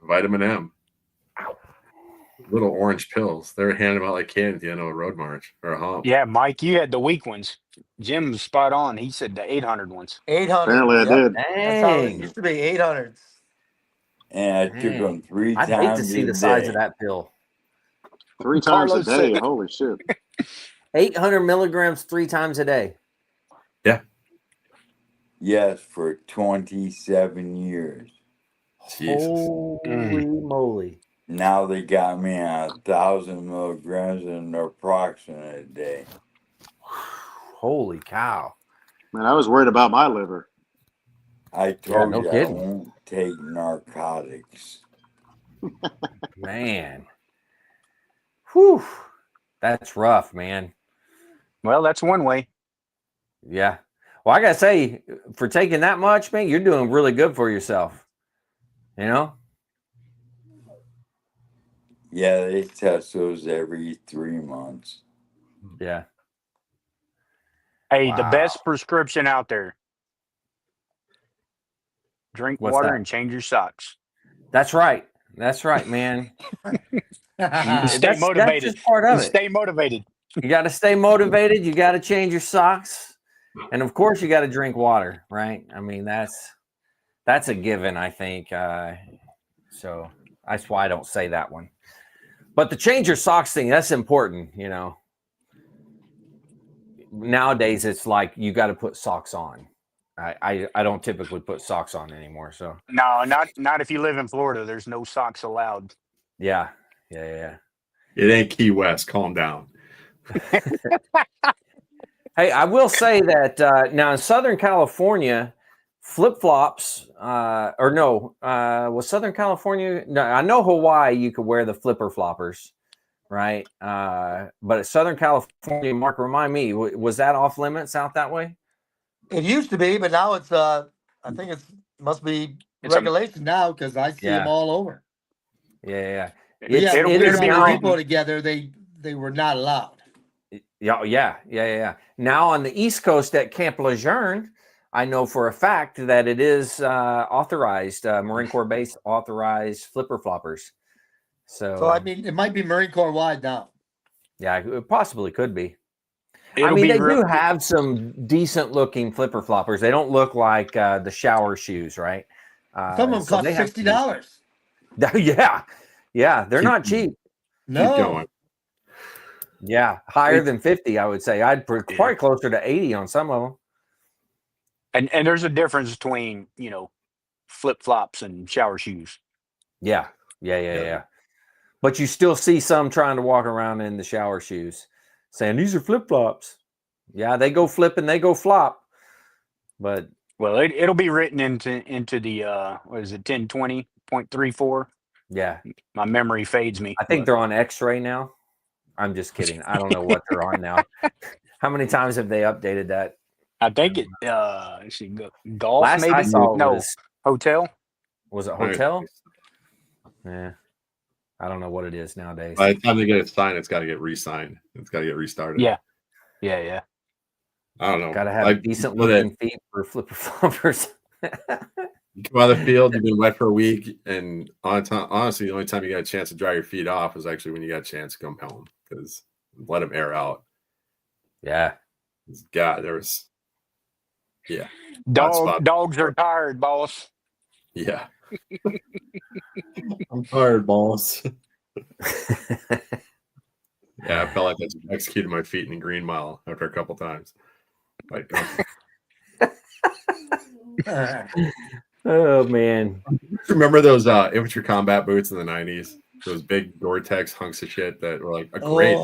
Speaker 9: Vitamin M. Little orange pills. They were handing out like candy at the end of a road march or a hump.
Speaker 5: Yeah, Mike, you had the weak ones. Jim's spot on. He said the 800 ones.
Speaker 6: 800.
Speaker 8: Apparently I did.
Speaker 6: That's how it used to be, 800s.
Speaker 10: And I took them 3 times.
Speaker 3: I'd hate to see the size of that pill.
Speaker 8: 3 times a day. Holy shit.
Speaker 3: 800 milligrams 3 times a day.
Speaker 9: Yeah.
Speaker 10: Yes, for 27 years.
Speaker 9: Jesus.
Speaker 3: Holy moly.
Speaker 10: Now they got me on 1,000 milligrams and naproxen a day.
Speaker 3: Holy cow.
Speaker 8: Man, I was worried about my liver.
Speaker 10: I
Speaker 3: Yeah,
Speaker 10: told
Speaker 3: no
Speaker 10: you I
Speaker 3: kidding.
Speaker 10: won't take narcotics.
Speaker 3: Man. Whew. That's rough, man.
Speaker 5: Well, that's one way.
Speaker 3: Yeah. Well, I got to say, for taking that much, man, you're doing really good for yourself. You know?
Speaker 10: Yeah, they test those every 3 months.
Speaker 3: Yeah.
Speaker 5: Hey, the
Speaker 3: Wow.
Speaker 5: best prescription out there. Drink
Speaker 3: What's
Speaker 5: water
Speaker 3: that?
Speaker 5: and change your socks.
Speaker 3: That's right. That's right, man.
Speaker 5: Stay
Speaker 3: That's
Speaker 5: motivated.
Speaker 3: just part of it.
Speaker 5: Stay motivated.
Speaker 3: You got to stay motivated. You got to change your socks. And of course, you got to drink water, right? I mean, that's a given, I think. So that's why I don't say that one. But the change your socks thing, that's important, you know. Nowadays, it's like you got to put socks on. I don't typically put socks on anymore. So
Speaker 5: No, not if you live in Florida. There's no socks allowed.
Speaker 3: yeah.
Speaker 9: It ain't Key West. Calm down.
Speaker 3: Hey, I will say that now in Southern California, flip-flops, was Southern California? No, I know Hawaii, you could wear the flipper floppers, right? But at Southern California, Mark, remind me, was that off limits out that way?
Speaker 6: It used to be, but now it's I think must be regulation now because I see them all over.
Speaker 3: Yeah.
Speaker 5: It'll
Speaker 6: when
Speaker 5: be
Speaker 6: all
Speaker 5: written.
Speaker 6: people together, they were not allowed.
Speaker 3: Yeah. Now on the East Coast at Camp Lejeune, I know for a fact that it is authorized, Marine Corps base authorized flipper floppers.
Speaker 6: So I mean, it might be Marine Corps wide now.
Speaker 3: Yeah, it possibly could be.
Speaker 5: It'll be
Speaker 3: they do have some decent looking flipper floppers. They don't look like the shower shoes, right?
Speaker 6: Some of them cost $60.
Speaker 3: Yeah, they're not cheap.
Speaker 6: No.
Speaker 9: Keep going.
Speaker 3: Yeah, higher than 50, I would say. I'd probably closer to 80 on some of them.
Speaker 5: And there's a difference between, flip flops and shower shoes.
Speaker 3: Yeah. But you still see some trying to walk around in the shower shoes saying these are flip flops. Yeah, they go flip and they go flop. But
Speaker 5: well, it'll be written into the 1020.34.
Speaker 3: Yeah.
Speaker 5: My memory fades me.
Speaker 3: I think they're on X-ray now. I'm just kidding. I don't know what they're on now. How many times have they updated that?
Speaker 5: I think it. Let's see, golf.
Speaker 3: Last
Speaker 5: maybe
Speaker 3: I saw
Speaker 5: no
Speaker 3: was
Speaker 5: hotel.
Speaker 3: Was it hotel? Yeah, I don't know what it is nowadays.
Speaker 9: By the time they get it signed, it's got to get re-signed. It's got to get restarted.
Speaker 5: Yeah.
Speaker 9: I don't know.
Speaker 3: Got to have decent looking feet for flipper floppers.
Speaker 9: You come out of the field, you've been wet for a week, and honestly, the only time you got a chance to dry your feet off is actually when you got a chance to come home because let them air out.
Speaker 3: Yeah.
Speaker 9: God, there was. Yeah.
Speaker 5: Dogs are tired, boss.
Speaker 9: Yeah. I'm tired, boss. Yeah, I felt like I just executed my feet in the green mile after a couple times. Like,
Speaker 3: oh man!
Speaker 9: Remember those infantry combat boots in the '90s? Those big Gore-Tex hunks of shit that were like a great.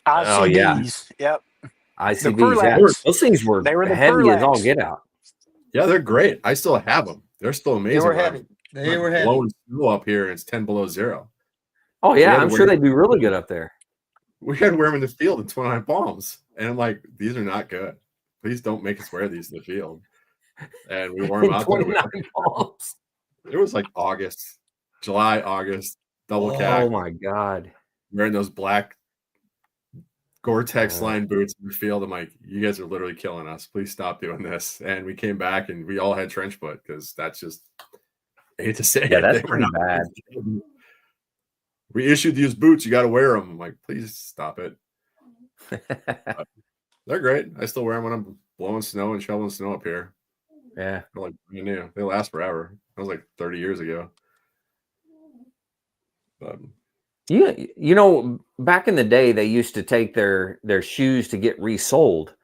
Speaker 5: ICBs. Yep.
Speaker 3: ICBs. Yeah. Those things were heavy as all get out.
Speaker 9: Yeah, they're great. I still have them. They're still amazing.
Speaker 6: They were heavy. They were heavy.
Speaker 9: Blowing snow up here, and it's 10 below zero.
Speaker 3: Oh yeah, I'm sure they'd be really good up there.
Speaker 9: We had to wear them in the field in 29 bombs, and I'm like, these are not good. Please don't make us wear these in the field. And we wore them out there. It was like July, August, double cap.
Speaker 3: Oh my god!
Speaker 9: Wearing those black Gore-Tex lined boots in the field. I'm like, you guys are literally killing us. Please stop doing this. And we came back and we all had trench foot because that's just, I hate to say it.
Speaker 3: That's pretty bad.
Speaker 9: We issued these boots. You got to wear them. I'm like, please stop it. They're great. I still wear them when I'm blowing snow and shoveling snow up here.
Speaker 3: Yeah.
Speaker 9: They're like brand new. They last forever. That was like 30 years ago. But
Speaker 3: You know, back in the day, they used to take their shoes to get resold,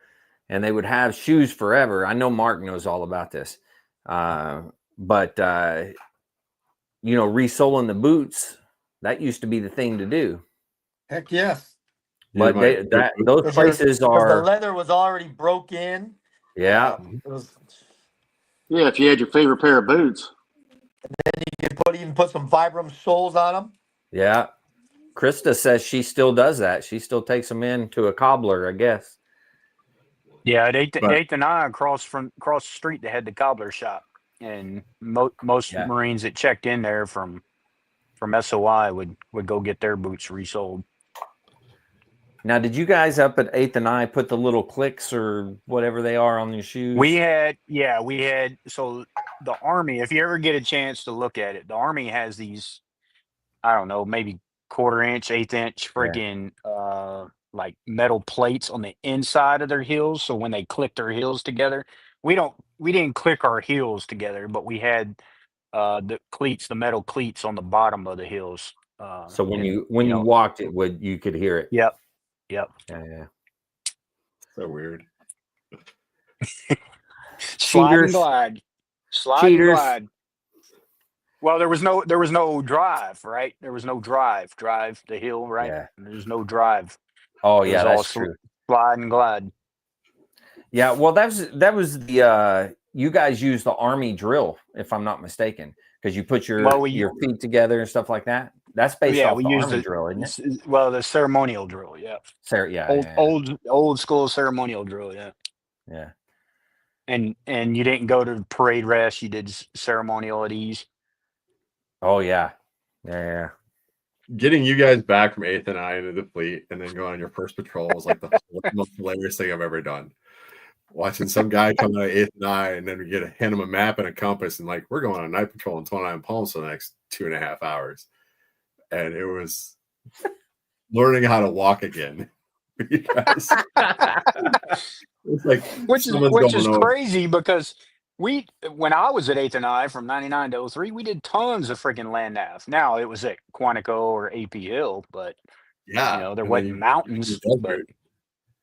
Speaker 3: and they would have shoes forever. I know Mark knows all about this, but you know, resoling the boots, that used to be the thing to do.
Speaker 6: Heck yes.
Speaker 3: But those places
Speaker 6: because the
Speaker 3: are,
Speaker 6: leather was already broke in.
Speaker 3: yeah,
Speaker 6: It was.
Speaker 8: Yeah, if you had your favorite pair of boots.
Speaker 6: Then you could even put some Vibram soles on them.
Speaker 3: yeah. Krista says she still does that. She still takes them in to a cobbler, I guess.
Speaker 5: Yeah, at 8th and I across the street, they had the cobbler shop, and most
Speaker 3: Yeah.
Speaker 5: Marines that checked in there from SOI would go get their boots resold.
Speaker 3: Now, did you guys up at 8th and I put the little clicks or whatever they are on your shoes?
Speaker 5: We had so the Army, if you ever get a chance to look at it, the Army has these, I don't know, maybe 1/4 inch, 1/8 inch freaking like metal plates on the inside of their heels. So when they click their heels together, we didn't click our heels together, but we had the metal cleats on the bottom of the heels.
Speaker 3: So when you walked, you could hear it.
Speaker 5: Yep.
Speaker 3: Yeah.
Speaker 9: So weird.
Speaker 5: Slide and
Speaker 3: Cheaters.
Speaker 5: glide. Slide
Speaker 3: Cheaters.
Speaker 5: and glide. Well, there was no drive, right? There was no drive the hill, right?
Speaker 3: Yeah.
Speaker 5: There's no drive.
Speaker 3: Oh,
Speaker 5: It
Speaker 3: yeah,
Speaker 5: was all
Speaker 3: that's true.
Speaker 5: slide and glide.
Speaker 3: Yeah, well, that was the you guys use the Army drill, if I'm not mistaken, because you put your feet together and stuff like that. That's based off the Army drill, isn't it?
Speaker 5: Well, the ceremonial drill, yeah. Old school ceremonial drill, yeah.
Speaker 3: Yeah.
Speaker 5: And you didn't go to parade rest; you did ceremonial at ease.
Speaker 3: Oh yeah.
Speaker 9: Getting you guys back from 8th and I into the fleet and then going on your first patrol was like the most hilarious thing I've ever done. Watching some guy come out of 8th and I, and then we hand him a map and a compass, and like, we're going on night patrol in 29 Palms for the next 2.5 hours. And it was learning how to walk again. You guys. It's like
Speaker 5: which is crazy because when I was at 8th and I from 99 to 03, we did tons of freaking land nav. Now it was at Quantico or AP Hill, but
Speaker 9: yeah,
Speaker 5: there wasn't mountains. But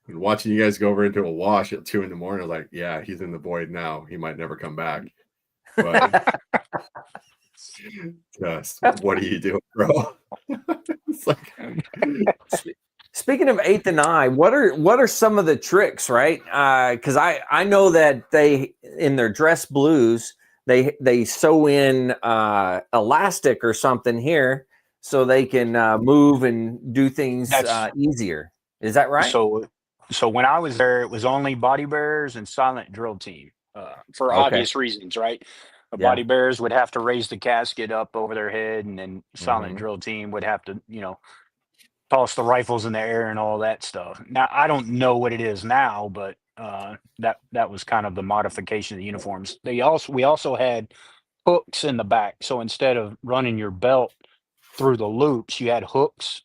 Speaker 9: and watching you guys go over into a wash at 2 a.m, I was like, yeah, he's in the void now. He might never come back. But just what are you doing, bro? It's like
Speaker 3: speaking of 8th and I, what are some of the tricks, right? Because I know that they, in their dress blues, they sew in elastic or something here so they can move and do things easier. Is that right?
Speaker 5: So when I was there, it was only body bearers and silent drill team for obvious reasons, right? Body bearers would have to raise the casket up over their head, and then silent drill team would have to, toss the rifles in the air and all that stuff. Now, I don't know what it is now, but that was kind of the modification of the uniforms. We also had hooks in the back. So instead of running your belt through the loops, you had hooks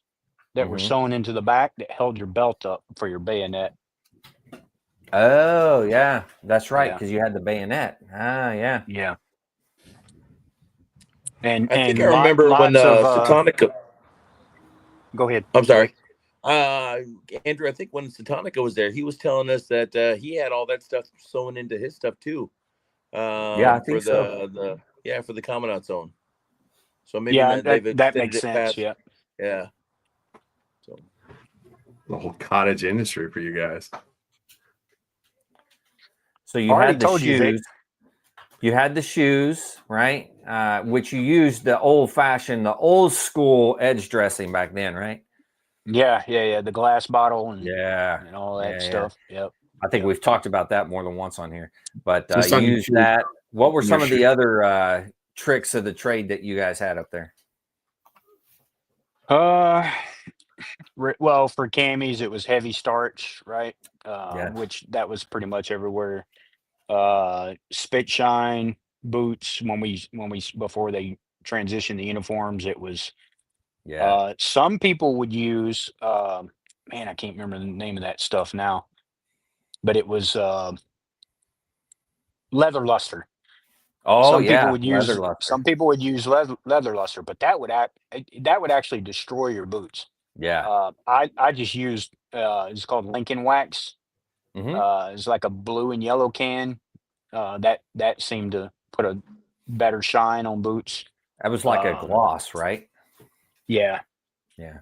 Speaker 5: that were sewn into the back that held your belt up for your bayonet.
Speaker 3: Oh, yeah. That's right, because you had the bayonet. Yeah.
Speaker 5: Yeah. And
Speaker 7: I think I remember when Satonica.
Speaker 5: Go ahead.
Speaker 7: I'm sorry. Andrew, I think when Satonica was there, he was telling us that he had all that stuff sewn into his stuff too.
Speaker 3: I think
Speaker 7: for the Commandant zone. So maybe
Speaker 5: that makes sense.
Speaker 7: Yeah. So
Speaker 9: the whole cottage industry for you guys.
Speaker 3: So you had the shoes. You had the shoes, right? Which you used the old school edge dressing back then, right?
Speaker 5: Yeah. The glass bottle and all that stuff.
Speaker 3: Yeah. Yep. I think we've talked about that more than once on here. But you used that. What were some of the other tricks of the trade that you guys had up there?
Speaker 5: Well, for camis, it was heavy starch, right? Which that was pretty much everywhere. Spit shine boots when we before they transitioned the uniforms, it was some people would use I can't remember the name of that stuff now, but it was leather luster.
Speaker 3: Oh
Speaker 5: Some people
Speaker 3: yeah,
Speaker 5: would
Speaker 3: leather
Speaker 5: use
Speaker 3: luster.
Speaker 5: leather luster, but that would actually destroy your boots.
Speaker 3: Yeah.
Speaker 5: I just used it's called Lincoln Wax.
Speaker 3: Hmm.
Speaker 5: It's like a blue and yellow can. That seemed to put a better shine on boots.
Speaker 3: That was like a
Speaker 5: Um,
Speaker 3: gloss, right?
Speaker 5: yeah.
Speaker 3: Yeah.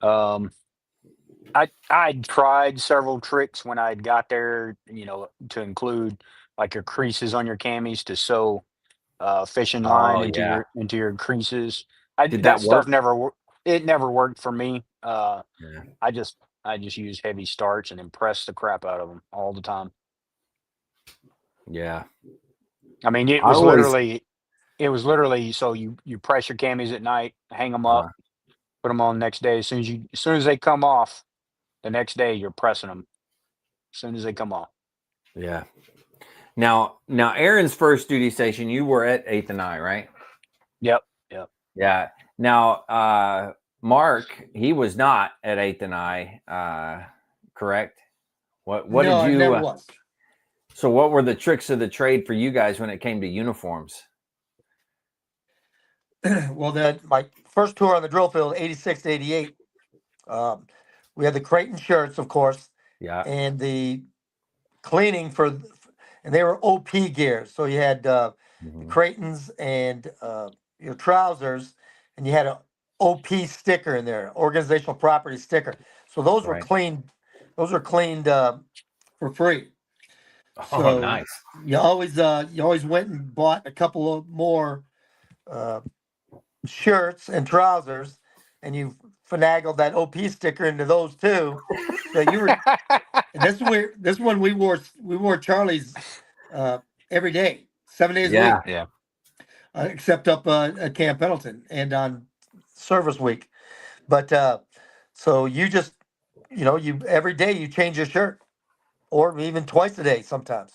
Speaker 5: Um, I tried several tricks when I got there, to include like your creases on your camis to sew fishing line
Speaker 3: Oh yeah.
Speaker 5: into your creases.
Speaker 3: Did
Speaker 5: That
Speaker 3: that
Speaker 5: stuff
Speaker 3: work?
Speaker 5: it never worked for me.
Speaker 3: Yeah.
Speaker 5: I just use heavy starch and impress the crap out of them all the time.
Speaker 3: Yeah.
Speaker 5: I mean,
Speaker 3: I always.
Speaker 5: it was literally so you press your camis at night, hang them up,
Speaker 3: Uh,
Speaker 5: put them on the next day. As soon as they come off, the next day you're pressing them. As soon as they come off.
Speaker 3: yeah. Now, Aaron's first duty station, you were at 8th and I, right?
Speaker 5: Yep. Yep.
Speaker 3: Yeah. Now, Mark, he was not at 8th and I, correct? What
Speaker 6: No,
Speaker 3: did
Speaker 6: I
Speaker 3: you?
Speaker 6: never was.
Speaker 3: So, what were the tricks of the trade for you guys when it came to uniforms?
Speaker 6: Well, then my first tour on the drill field, 86 to 88, we had the Creighton shirts, of course,
Speaker 3: Yeah.
Speaker 6: and the cleaning and they were OP gears. So you had the
Speaker 3: Mhm.
Speaker 6: Creightons and your trousers, and you had a OP sticker in there, organizational property sticker. So those were
Speaker 3: Right.
Speaker 6: cleaned. Those were cleaned for free.
Speaker 3: Oh,
Speaker 6: So
Speaker 3: nice.
Speaker 6: you always went and bought a couple of more uh, shirts and trousers, and you finagled that OP sticker into those too. So you were. And this one we wore Charlie's every day, 7 days a
Speaker 3: Yeah.
Speaker 6: week,
Speaker 5: Yeah.
Speaker 6: except up at Camp Pendleton and on service week. But so you just you every day you change your shirt, or even twice a day sometimes.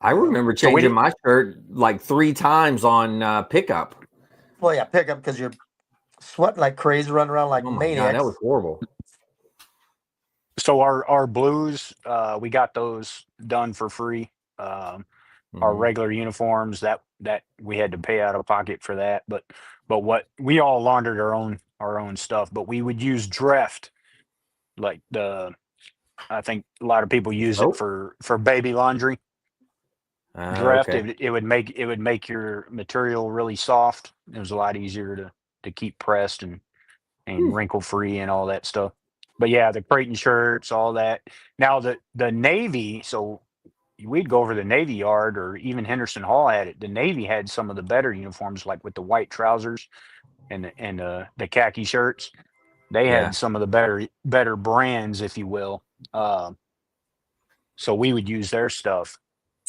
Speaker 3: I remember
Speaker 5: So
Speaker 3: changing my shirt like 3 times on pickup.
Speaker 6: Well, yeah, pick up because you're sweating like crazy, running around like
Speaker 3: Oh my God, that
Speaker 6: maniacs.
Speaker 3: was horrible.
Speaker 5: So our blues, we got those done for free. Our
Speaker 3: Mhm.
Speaker 5: regular uniforms that we had to pay out of pocket for that, but what we all laundered our own stuff, but we would use Dreft, like I think a lot of people use it
Speaker 3: Soap?
Speaker 5: for baby laundry. Dreft,
Speaker 3: Okay.
Speaker 5: it would make your material really soft. It was a lot easier to keep pressed and wrinkle free and all that stuff. But yeah, the Creighton shirts, all that. Now the Navy, so we'd go over the Navy Yard or even Henderson Hall had it. The Navy had some of the better uniforms, like with the white trousers and the khaki shirts. They
Speaker 3: Yeah.
Speaker 5: had some of the better brands, if you will. So we would use their stuff.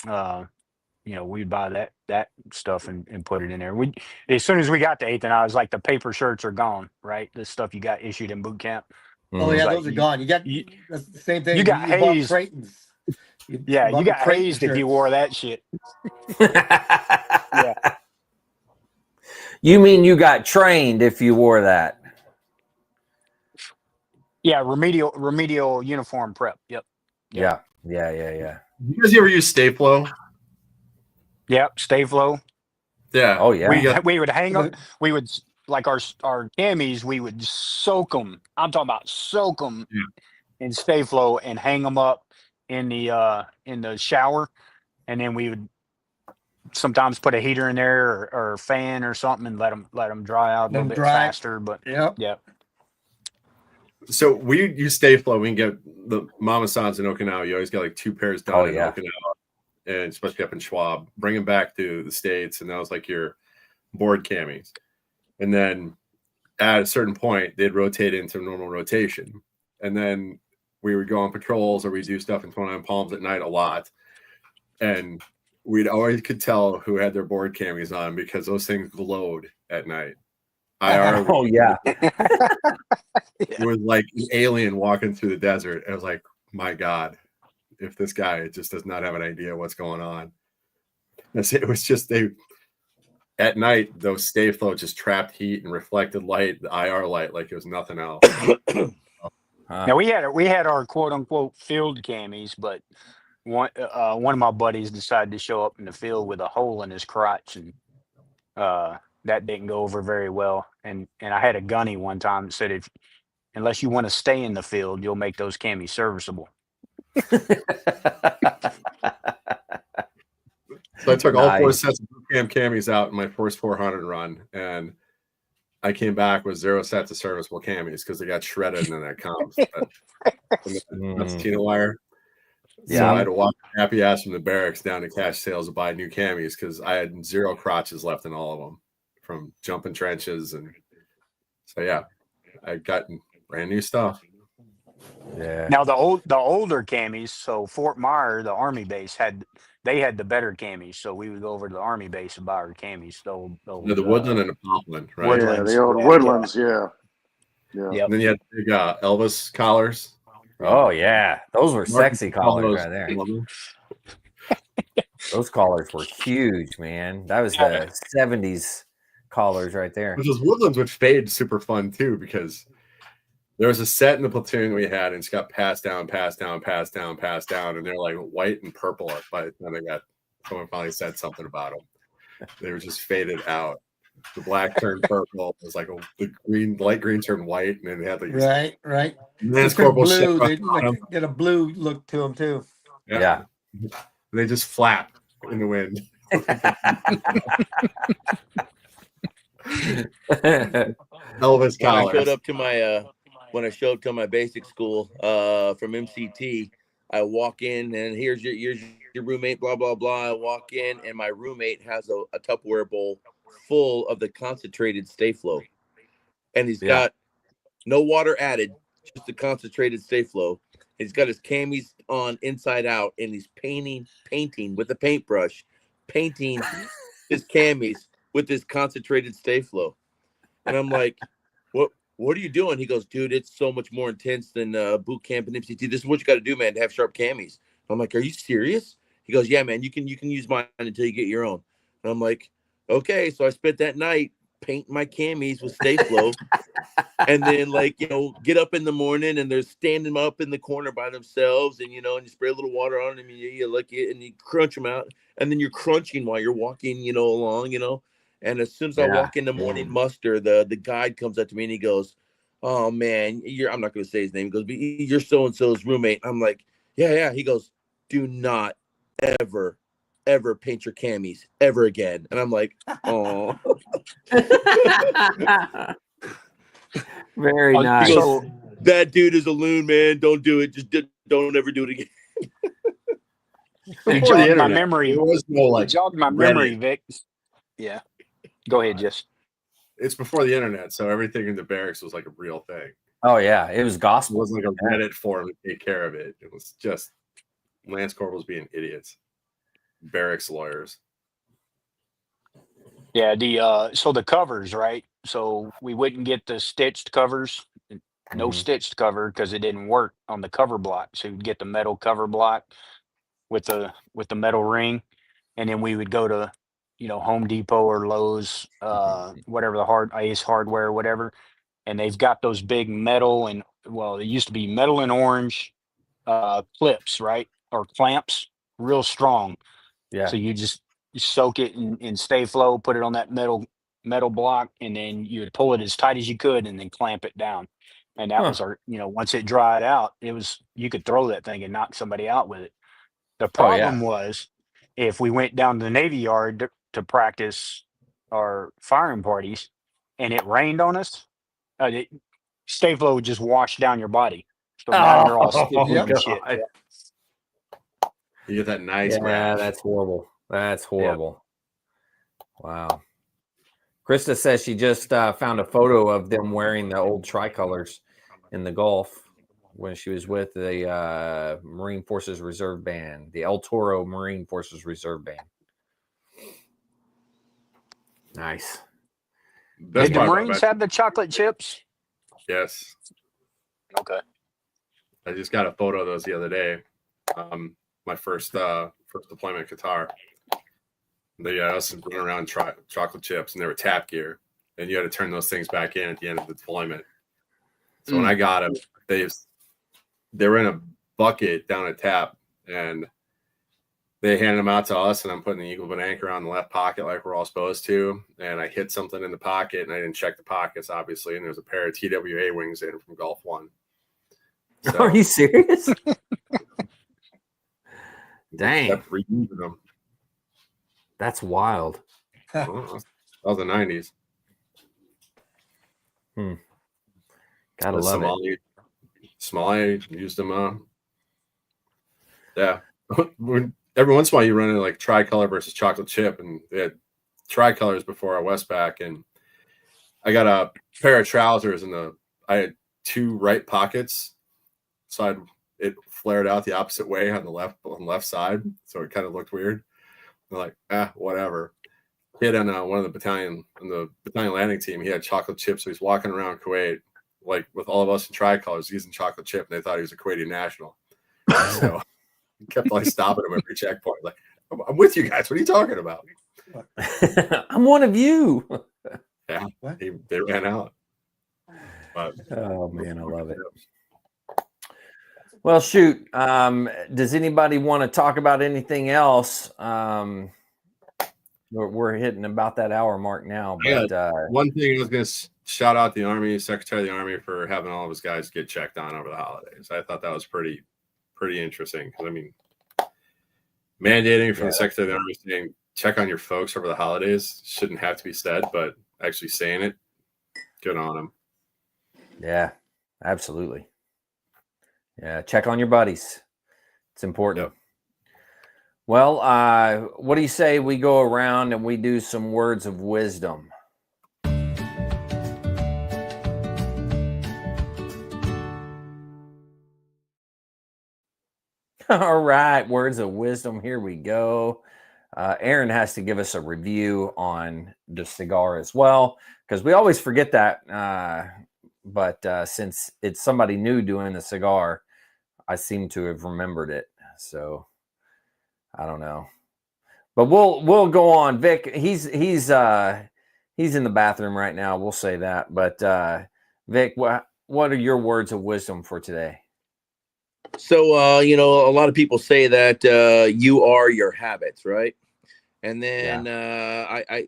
Speaker 5: We'd buy that stuff and put it in there. We As soon as we got to 8th and I was like, the paper shirts are gone, right? The stuff you got issued in boot camp.
Speaker 6: Oh
Speaker 5: It was
Speaker 6: yeah,
Speaker 3: Mhm.
Speaker 5: like
Speaker 6: those are gone.
Speaker 5: you,
Speaker 6: That's the same
Speaker 5: you
Speaker 6: thing.
Speaker 5: got
Speaker 6: You bought
Speaker 5: hazed.
Speaker 6: Creighton's. You
Speaker 5: Yeah, you
Speaker 6: bought the
Speaker 5: got
Speaker 6: Creighton
Speaker 5: hazed if you wore
Speaker 6: shirts.
Speaker 5: that shit. Yeah.
Speaker 3: You mean you got trained if you wore that?
Speaker 5: Yeah, remedial uniform prep. Yep.
Speaker 3: Yeah. Yeah.
Speaker 9: You guys ever use Stay Flow?
Speaker 5: Yep. Stay flow.
Speaker 9: Yeah.
Speaker 3: Oh yeah.
Speaker 9: We got
Speaker 5: We would hang up. We would like our camis. We would soak them. I'm talking about soak them in Stay flow and hang them up in the shower, and then we would sometimes put a heater in there or a fan or something and let them dry out a little bit
Speaker 6: Dry.
Speaker 5: faster. But
Speaker 6: Yep.
Speaker 5: yeah.
Speaker 9: So we use Stay Flow. We can get the Mama Sans in Okinawa. You always get like 2 pairs done
Speaker 3: Oh,
Speaker 9: in
Speaker 3: yeah.
Speaker 9: Okinawa, and especially up in Schwab. Bring them back to the States, and that was like your board camis. And then at a certain point, they'd rotate into normal rotation. And then we would go on patrols or we'd do stuff in 29 Palms at night a lot. And we'd always could tell who had their board camis on because those things glowed at night. IR
Speaker 3: Oh yeah.
Speaker 9: It was like an alien walking through the desert. I was like, my God, if this guy just does not have an idea what's going on. It was just at night, those Stay Flow just trapped heat and reflected light, the IR light, like it was nothing else.
Speaker 5: Now we had our quote unquote field camis, but one of my buddies decided to show up in the field with a hole in his crotch, and that didn't go over very well. And I had a gunny one time that said, if unless you want to stay in the field, you'll make those camis serviceable.
Speaker 9: So I took all 4
Speaker 3: Nice.
Speaker 9: sets of boot camp camis out in my first 400 run, and I came back with 0 sets of serviceable camis because they got shredded in that comps. That's Tina wire. So I had to walk happy ass from the barracks down to cash sales to buy new camis because I had 0 crotches left in all of them from jumping trenches. And so, yeah, I got brand new stuff.
Speaker 3: Yeah.
Speaker 5: Now the older camis, so Fort Myer, the Army base, had the better camis. So we would go over to the Army base and buy our camis. The
Speaker 9: Woodland and the Popland, right?
Speaker 5: Woodlands.
Speaker 8: Yeah, the old Woodlands, yeah.
Speaker 5: Yep.
Speaker 9: And then you had big Elvis collars.
Speaker 3: Oh yeah, those were sexy collars right there. Those collars were huge, man. That was the 70s collars right there.
Speaker 9: Those Woodlands would fade super fun too, because there was a set in the platoon we had, and it's got passed down, and they're like white and purple by the time someone finally said something about them. They were just faded out. The black turned purple. It was like the light green turned white, and then they had like
Speaker 6: right.
Speaker 9: And then
Speaker 6: Blue. They get a blue look to them too.
Speaker 9: Yeah. They just flap in the wind. Elvis collars.
Speaker 7: When I showed up to my basic school from MCT, I walk in and here's your roommate, blah blah blah. I walk in and my roommate has a Tupperware bowl full of the concentrated Stay Flow, and he's got no water added, just the concentrated Stay Flow. He's got his camis on inside out, and he's painting with a paintbrush, painting his camis with this concentrated Stay Flow. And I'm like, what are you doing? He goes, dude, it's so much more intense than boot camp and MCT. This is what you got to do, man, to have sharp camis. I'm like, are you serious? He goes, yeah, man, you can use mine until you get your own. And I'm like, okay. So I spent that night painting my camis with Stay Flow. And then, get up in the morning and they're standing up in the corner by themselves, and and you spray a little water on them, and you lick it and you crunch them out, and then you're crunching while you're walking, along, And as soon as I walk into morning muster, the guide comes up to me and he goes, "Oh man, I'm not going to say his name." He goes, "You're so and so's roommate." I'm like, "Yeah." He goes, "Do not ever paint your camis ever again." And I'm like, "Oh."
Speaker 3: Very nice.
Speaker 7: Goes, that dude is a loon, man. Don't do it. Just don't ever do it again.
Speaker 5: You jogged my memory.
Speaker 9: There was no
Speaker 5: jogged my memory, Vic. Yeah. Go ahead, Jess.
Speaker 9: It's before the internet, so everything in the barracks was like a real thing.
Speaker 3: Oh yeah, it was gospel.
Speaker 9: It wasn't like a Reddit forum to take care of it. It was just Lance Corporals being idiots, barracks lawyers.
Speaker 5: Yeah, so the covers, right? So we wouldn't get the stitched covers, no stitched cover because it didn't work on the cover block. So you'd get the metal cover block with the metal ring, and then we would go to Home Depot or Lowe's, whatever the Ace Hardware, whatever, and they've got those big metal and it used to be metal and orange clips, right, or clamps, real strong.
Speaker 3: Yeah.
Speaker 5: So you just soak it in Stay Flow, put it on that metal block, and then you would pull it as tight as you could, and then clamp it down. And that was our, once it dried out, you could throw that thing and knock somebody out with it. The problem was if we went down to the Navy Yard to practice our firing parties, and it rained on us, Stay Flow would just wash down your body. So now you're all sticky and shit.
Speaker 9: You get that nice rash.
Speaker 3: That's horrible. That's horrible. Yep. Wow. Krista says she just found a photo of them wearing the old tricolors in the Gulf when she was with the Marine Forces Reserve Band, the El Toro Marine Forces Reserve Band. Nice.
Speaker 5: Did the Marines have the chocolate chips?
Speaker 9: Yes.
Speaker 5: Okay.
Speaker 9: I just got a photo of those the other day. My first deployment in Qatar. They us running around chocolate chips, and they were tap gear, and you had to turn those things back in at the end of the deployment. So when I got them, they were in a bucket down a tap, and they handed them out to us, and I'm putting the eagle of an anchor on the left pocket like we're all supposed to. And I hit something in the pocket, and I didn't check the pockets, obviously. And there's a pair of TWA wings in from Gulf One.
Speaker 3: So, are you serious? Dang.
Speaker 9: Kept reusing them.
Speaker 3: That's wild.
Speaker 9: That was the 90s.
Speaker 3: Gotta love it.
Speaker 9: Somali used them. Yeah. Every once in a while you run into like tricolor versus chocolate chip, and they had tricolors before our Westback, and I got a pair of trousers and I had two right pockets, so it flared out the opposite way on the left side, so it kind of looked weird. I'm like, whatever. Kid on one of the battalion landing team, he had chocolate chips, so he's walking around Kuwait like with all of us in tricolors using chocolate chip, and they thought he was a Kuwaiti national. So kept like stopping him every checkpoint. Like, I'm with you guys. What are you talking about?
Speaker 3: I'm one of you.
Speaker 9: Yeah, they ran out. But,
Speaker 3: oh man, I love it. Well, shoot. Does anybody want to talk about anything else? We're hitting about that hour mark now. But
Speaker 9: one thing I was going to shout out the Army, Secretary of the Army, for having all of his guys get checked on over the holidays. I thought that was pretty interesting, because I mean, mandating from the Secretary of the Army saying check on your folks over the holidays shouldn't have to be said, but actually saying it, good on him.
Speaker 3: Yeah, absolutely. Yeah, check on your buddies. It's important. Yep. Well, what do you say we go around and we do some words of wisdom? All right, words of wisdom. Here we go. Aaron has to give us a review on the cigar as well, because we always forget that. But since it's somebody new doing the cigar, I seem to have remembered it. So I don't know, but we'll go on. Vic, he's in the bathroom right now. We'll say that. But Vic, what are your words of wisdom for today?
Speaker 7: So, a lot of people say that you are your habits, right? And then I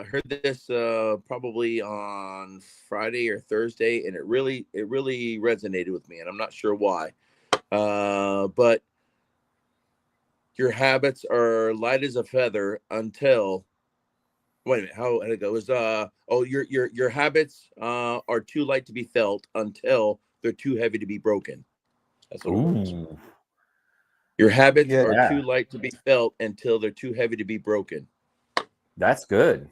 Speaker 7: heard this probably on Friday or Thursday, and it really resonated with me, and I'm not sure why. But your habits are light as a feather until. Wait a minute, how did it go? Your habits are too light to be felt until they're too heavy to be broken. That's what it was. Your habits are too light to be felt until they're too heavy to be broken.
Speaker 3: That's good.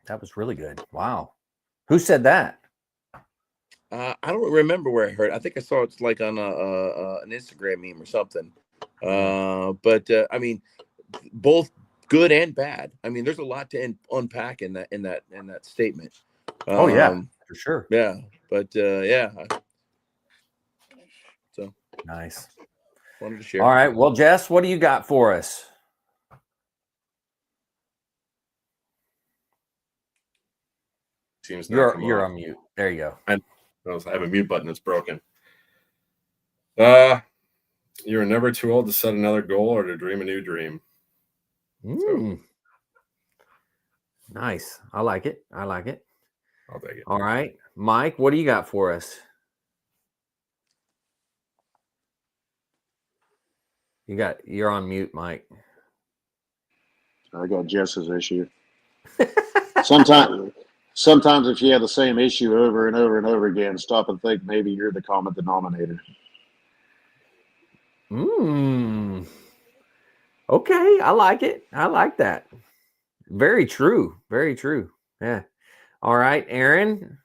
Speaker 3: That was really good. Wow. Who said that?
Speaker 7: I don't remember where I heard it. I think I saw it's like on an Instagram meme or something. But I mean, both good and bad. I mean, there's a lot to unpack in that statement.
Speaker 3: Oh yeah, for sure.
Speaker 7: Yeah, but yeah. So
Speaker 3: nice.
Speaker 7: Wanted to share.
Speaker 3: All right. Well, Jess, what do you got for us?
Speaker 9: Seems
Speaker 3: you're on mute. There you go.
Speaker 9: I have a mute button that's broken. You're never too old to set another goal or to dream a new dream.
Speaker 3: So. Nice. I like it.
Speaker 9: I'll take it.
Speaker 3: All right. Mike, what do you got for us? You're on mute, Mike.
Speaker 8: I got Jess's issue. Sometimes if you have the same issue over and over and over again, stop and think maybe you're the common denominator.
Speaker 3: Okay, I like it. I like that. Very true. Very true. Yeah. All right, Aaron.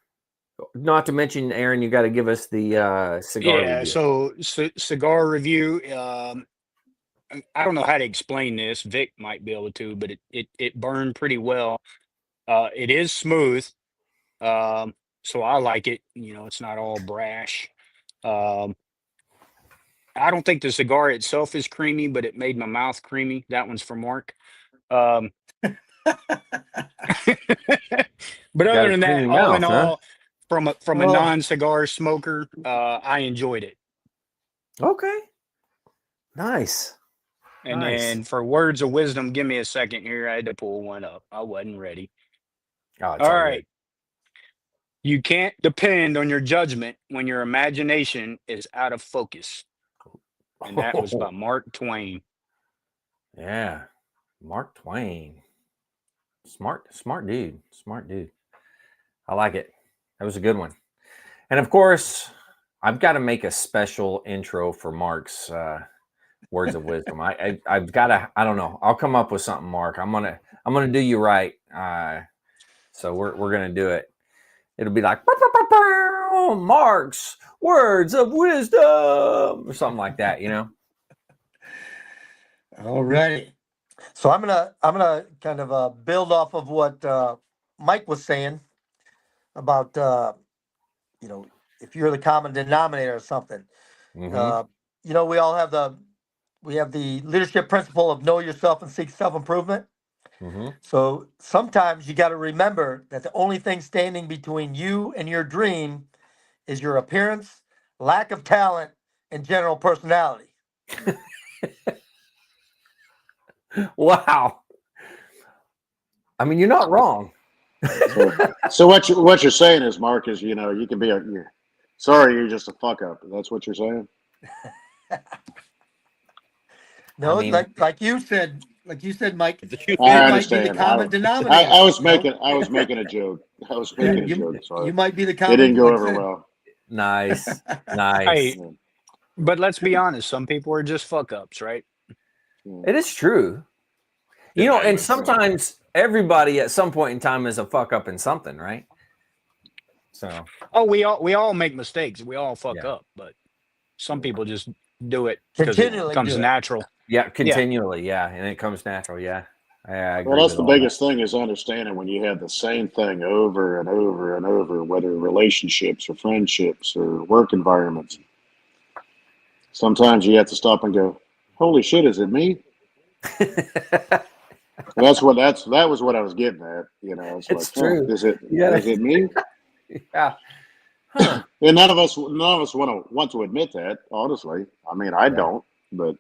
Speaker 3: Not to mention, Aaron, you got to give us the cigar review.
Speaker 5: So cigar review. I don't know how to explain this. Vic might be able to, but it burned pretty well. It is smooth, so I like it. It's not all brash. I don't think the cigar itself is creamy, but it made my mouth creamy. That one's for Mark. But other than that, all in all, from a non-cigar smoker, I enjoyed it.
Speaker 3: Okay. Nice.
Speaker 5: And
Speaker 3: Nice.
Speaker 5: then for words of wisdom, give me a second here. I had to pull one up. I wasn't ready.
Speaker 3: Oh, it's
Speaker 5: All
Speaker 3: all
Speaker 5: right. You can't depend on your judgment when your imagination is out of focus. And that was by
Speaker 3: good.
Speaker 5: Mark Twain.
Speaker 3: Yeah. Mark Twain. Smart dude. Smart dude. I like it. That was a good one. And of course, I've got to make a special intro for Mark's words of wisdom. I've got to. I don't know. I'll come up with something, Mark. I'm gonna do you right. So we're gonna do it. It'll be like Mark's words of wisdom or something like that.
Speaker 6: All righty. So I'm gonna kind of build off of what Mike was saying about if you're the common denominator or something.
Speaker 3: Mm-hmm.
Speaker 6: We have the leadership principle of know yourself and seek self-improvement.
Speaker 3: Mm-hmm.
Speaker 6: So sometimes you got to remember that the only thing standing between you and your dream is your appearance, lack of talent, and general personality.
Speaker 3: Wow. I mean, you're not wrong.
Speaker 8: So what you're saying is, Mark, is you can be you're just a fuck up. That's what you're saying.
Speaker 6: No,
Speaker 3: I mean,
Speaker 6: like you said, Mike.
Speaker 7: It's a shoe
Speaker 8: I
Speaker 6: You
Speaker 7: fit.
Speaker 6: might be the
Speaker 8: understand.
Speaker 6: common denominator.
Speaker 8: I was making a joke. I was
Speaker 6: Yeah,
Speaker 8: making a joke. Sorry,
Speaker 6: you might be the
Speaker 8: it
Speaker 6: common.
Speaker 8: didn't go
Speaker 6: like I
Speaker 8: over
Speaker 6: said.
Speaker 8: well.
Speaker 3: nice.
Speaker 5: Hey,
Speaker 8: Yeah.
Speaker 5: but let's be honest. Some people are just fuck ups, right?
Speaker 3: It is true.
Speaker 7: Yeah,
Speaker 3: And
Speaker 7: but-
Speaker 3: sometimes everybody at some point in time is a fuck up in something, right? So,
Speaker 5: Oh, we all make mistakes. We all fuck
Speaker 3: Yeah.
Speaker 5: up, but some people just do it because it
Speaker 6: Continually
Speaker 5: comes
Speaker 6: do it.
Speaker 5: natural.
Speaker 3: continually, yeah, and it comes natural, yeah. I agree
Speaker 8: Well, that's
Speaker 3: with
Speaker 8: the
Speaker 3: all that.
Speaker 8: biggest thing is understanding when you have the same thing over and over and over, whether relationships or friendships or work environments. Sometimes you have to stop and go, "Holy shit, is it me?" And that was what I was getting at. It's
Speaker 3: It's
Speaker 8: like,
Speaker 3: true.
Speaker 8: is it
Speaker 3: Yeah.
Speaker 8: me?
Speaker 3: Yeah. Huh.
Speaker 8: And none of us want to admit that. Honestly, I mean, I don't. But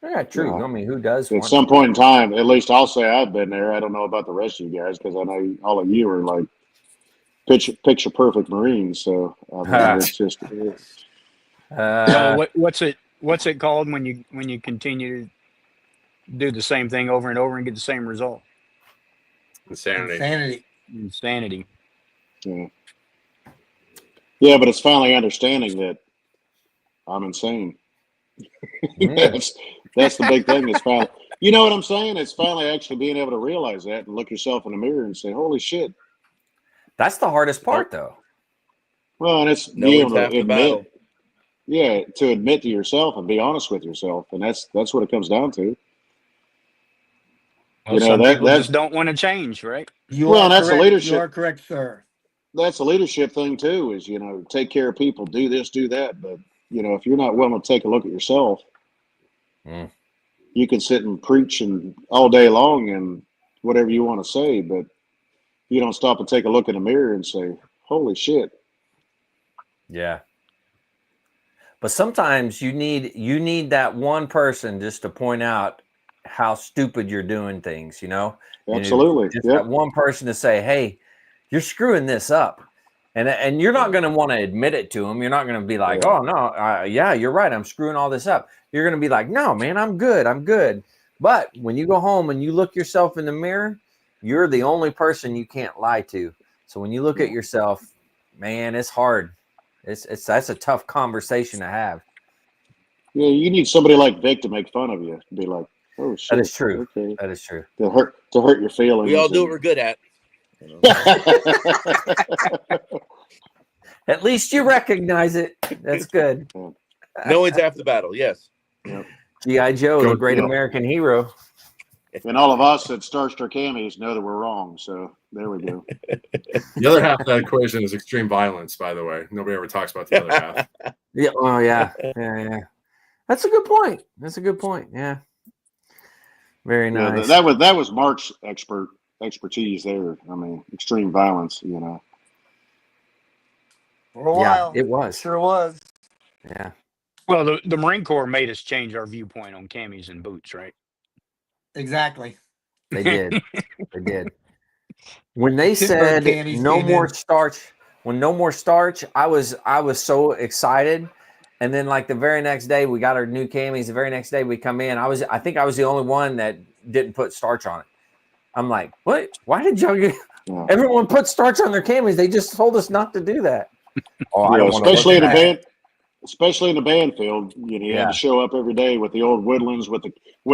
Speaker 3: Yeah, true. I mean, who does
Speaker 8: at
Speaker 3: want
Speaker 8: some
Speaker 3: to?
Speaker 8: point in time, at least I'll say I've been there. I don't know about the rest of you guys because I know all of you are like picture perfect Marines. So I mean, it's just
Speaker 5: So what's it called when you continue to do the same thing over and over and get the same result?
Speaker 9: Insanity.
Speaker 5: Insanity.
Speaker 8: yeah, but it's finally understanding that I'm insane. That's the big thing. It's finally, you know what I'm saying? It's finally actually being able to realize that and look yourself in the mirror and say, "Holy shit!"
Speaker 3: That's the hardest part, though.
Speaker 8: Well, and it's being
Speaker 7: Knowing's
Speaker 8: able
Speaker 7: half
Speaker 8: to
Speaker 7: the battle.
Speaker 8: admit, yeah, to admit to yourself and be honest with yourself, and that's what it comes down to.
Speaker 5: Well, some people just don't want to change, right?
Speaker 6: You
Speaker 8: well,
Speaker 6: are
Speaker 8: and that's a
Speaker 6: correct.
Speaker 8: leadership.
Speaker 6: You are correct, sir.
Speaker 8: That's a leadership thing too. Is take care of people, do this, do that. But if you're not willing to take a look at yourself, you can sit and preach and all day long and whatever you want to say, but you don't stop and take a look in the mirror and say, "Holy shit!"
Speaker 3: Yeah. But sometimes you need that one person just to point out how stupid you're doing things,
Speaker 8: Absolutely.
Speaker 3: Just
Speaker 8: Yep.
Speaker 3: that one person to say, "Hey, you're screwing this up," and you're not going to want to admit it to them. You're not going to be like, "Oh no, yeah, you're right. I'm screwing all this up." You're going to be like, "No, man, I'm good. I'm good." But when you go home and you look yourself in the mirror, you're the only person you can't lie to. So when you look at yourself, man, it's hard. That's a tough conversation to have.
Speaker 8: Yeah, you need somebody like Vic to make fun of you. Be like, "Oh shit."
Speaker 3: That is true.
Speaker 8: Okay.
Speaker 3: That is true.
Speaker 8: To hurt your feelings.
Speaker 7: We all do what we're good at.
Speaker 3: At least you recognize it. That's good.
Speaker 7: Knowing's half the battle. Yes.
Speaker 8: Yep.
Speaker 3: G.I. Joe, the great American hero.
Speaker 8: And all of us that starched our camis know that we're wrong. So there we go.
Speaker 9: The other half of that equation is extreme violence, by the way. Nobody ever talks about the other half.
Speaker 3: Yeah. Oh, yeah. Yeah. That's a good point. Yeah. Very nice.
Speaker 8: Yeah, that was Mark's expertise there. I mean, extreme violence.
Speaker 6: For a while,
Speaker 3: it was.
Speaker 6: Sure was.
Speaker 3: Yeah.
Speaker 5: Well, the Marine Corps made us change our viewpoint on camis and boots, right?
Speaker 6: Exactly.
Speaker 3: They did. They did. When they
Speaker 6: Timber
Speaker 3: said
Speaker 6: camis
Speaker 3: no
Speaker 6: came
Speaker 3: more
Speaker 6: in.
Speaker 3: starch, I was so excited. And then like the very next day we got our new camis. The very next day we come in. I think I was the only one that didn't put starch on it. I'm like, what? Why did y'all get everyone put starch on their camis? They just told us not to do that. Oh, I don't want to
Speaker 8: especially
Speaker 3: look
Speaker 8: in
Speaker 3: at
Speaker 8: the
Speaker 3: that.
Speaker 8: band, especially in the band field. You had to show up every day with the old Woodlands with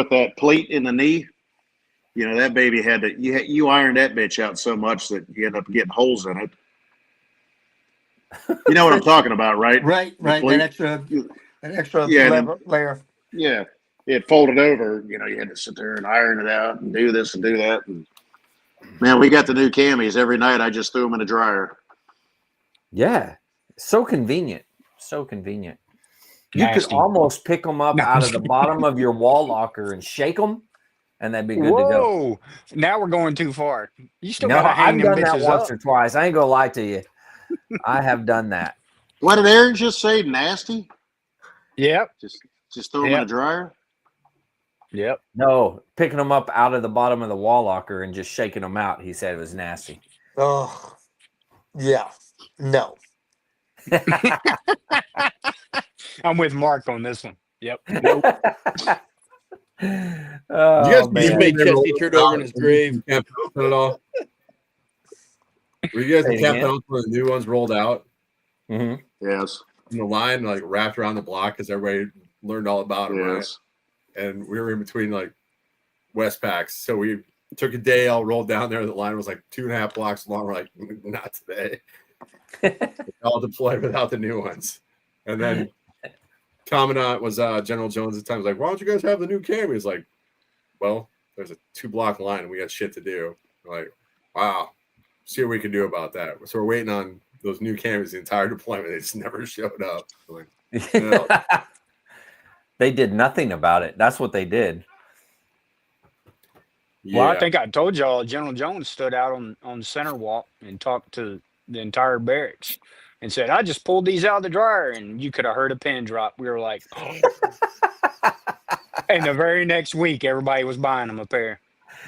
Speaker 8: that plate in the knee. That baby had to you ironed that bitch out so much that you end up getting holes in it. You know what I'm talking about, right?
Speaker 6: Right. That extra layer.
Speaker 8: Yeah, it folded over. You had to sit there and iron it out and do this and do that. And man, we got the new camis every night. I just threw them in the dryer.
Speaker 3: Yeah, so convenient. So convenient. You
Speaker 5: Nasty.
Speaker 3: could almost pick them up out of the bottom of your wall locker and shake them, and that'd be good to go.
Speaker 5: Whoa! Now we're going too far. You still
Speaker 3: No,
Speaker 5: got to hang
Speaker 3: I've
Speaker 5: them
Speaker 3: done that
Speaker 5: bitches
Speaker 3: once
Speaker 5: up.
Speaker 3: or twice. I ain't gonna lie to you. I have done that.
Speaker 8: What did Aaron just say? Nasty?
Speaker 5: Yep.
Speaker 8: Just throw them in the dryer?
Speaker 5: Yep.
Speaker 3: No, picking them up out of the bottom of the wall locker and just shaking them out. He said it was nasty.
Speaker 6: Oh, yeah. No.
Speaker 5: I'm with Mark on this one. Yep.
Speaker 9: Nope.
Speaker 3: Oh,
Speaker 9: you guys
Speaker 3: man.
Speaker 7: made Chesty turn over in his grave.
Speaker 9: At all? Were you guys in Camp Pendleton when the new ones rolled out?
Speaker 3: Mm-hmm.
Speaker 8: Yes.
Speaker 9: And the line like wrapped around the block because everybody learned all about them, right? And we were in between like West Packs. So we took a day, all rolled down there. The line was like 2.5 blocks long. We're like, not today. All deployed without the new ones. And then Commandant was General Jones at the time. Was like, why don't you guys have the new cam? He's like, well, there's a 2-block line and we got shit to do. We're like, wow, see what we can do about that. So we're waiting on those new cameras the entire deployment. They just never showed up. Like, no.
Speaker 3: They did nothing about it. That's what they did.
Speaker 5: Yeah. Well, I think I told y'all General Jones stood out on the center walk and talked to the entire barracks and said, I just pulled these out of the dryer, and you could have heard a pin drop. We were like, oh. And the very next week, everybody was buying them a pair.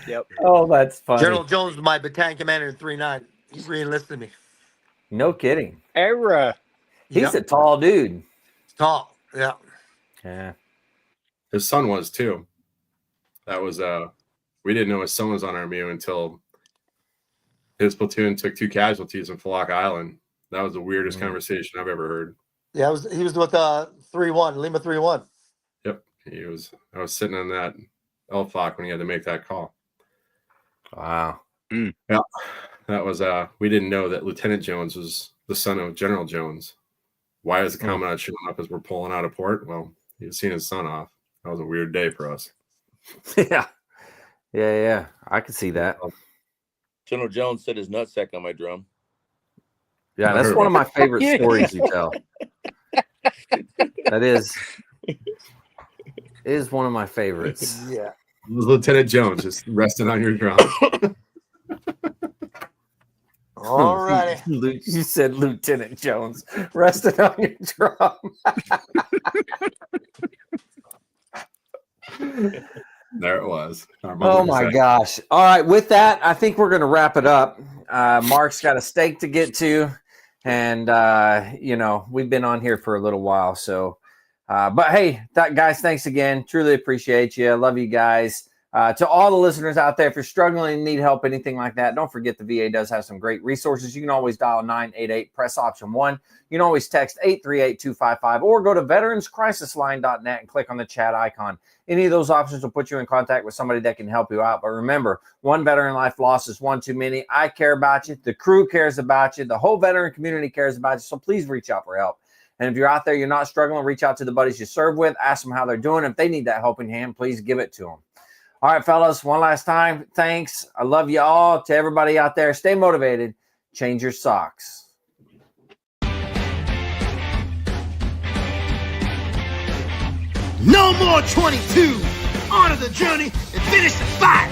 Speaker 5: Yep.
Speaker 3: Oh, that's funny.
Speaker 6: General Jones was my battalion commander in 3-9. He re-enlisted me.
Speaker 3: No kidding.
Speaker 5: He's
Speaker 3: a tall dude.
Speaker 6: Tall. Yeah.
Speaker 3: Yeah.
Speaker 9: His son was too. That was we didn't know his son was on our MEU until his platoon took 2 casualties in Flock Island. That was the weirdest conversation I've ever heard.
Speaker 6: Yeah, he was with 3-1, Lima 3-1.
Speaker 9: Yep. I was sitting on that LFOC when he had to make that call.
Speaker 3: Wow.
Speaker 9: Yeah. That was we didn't know that Lieutenant Jones was the son of General Jones. Why is the commandant showing up as we're pulling out of port? Well, he had seen his son off. That was a weird day for us.
Speaker 3: Yeah. I could see that.
Speaker 7: General Jones said his nutsack on my drum.
Speaker 3: Yeah, that's one of my favorite stories you tell. That is one of my favorites.
Speaker 6: Yeah.
Speaker 9: It was Lieutenant Jones just resting on your drum.
Speaker 6: All righty.
Speaker 3: You said Lieutenant Jones resting on your drum.
Speaker 9: There it was.
Speaker 3: Oh my gosh. All right. With that, I think we're going to wrap it up. Mark's got a steak to get to. And, we've been on here for a little while. So, but hey, guys, thanks again. Truly appreciate you. Love you guys. To all the listeners out there, if you're struggling and need help, anything like that, don't forget the VA does have some great resources. You can always dial 988, press option 1. You can always text 838-255 or go to veteranscrisisline.net and click on the chat icon. Any of those options will put you in contact with somebody that can help you out. But remember, one veteran life loss is one too many. I care about you. The crew cares about you. The whole veteran community cares about you. So please reach out for help. And if you're out there, you're not struggling, reach out to the buddies you serve with. Ask them how they're doing. If they need that helping hand, please give it to them. All right, fellas, one last time, thanks. I love you all. To everybody out there, stay motivated. Change your socks.
Speaker 11: No more 22. Honor the journey and finish the fight.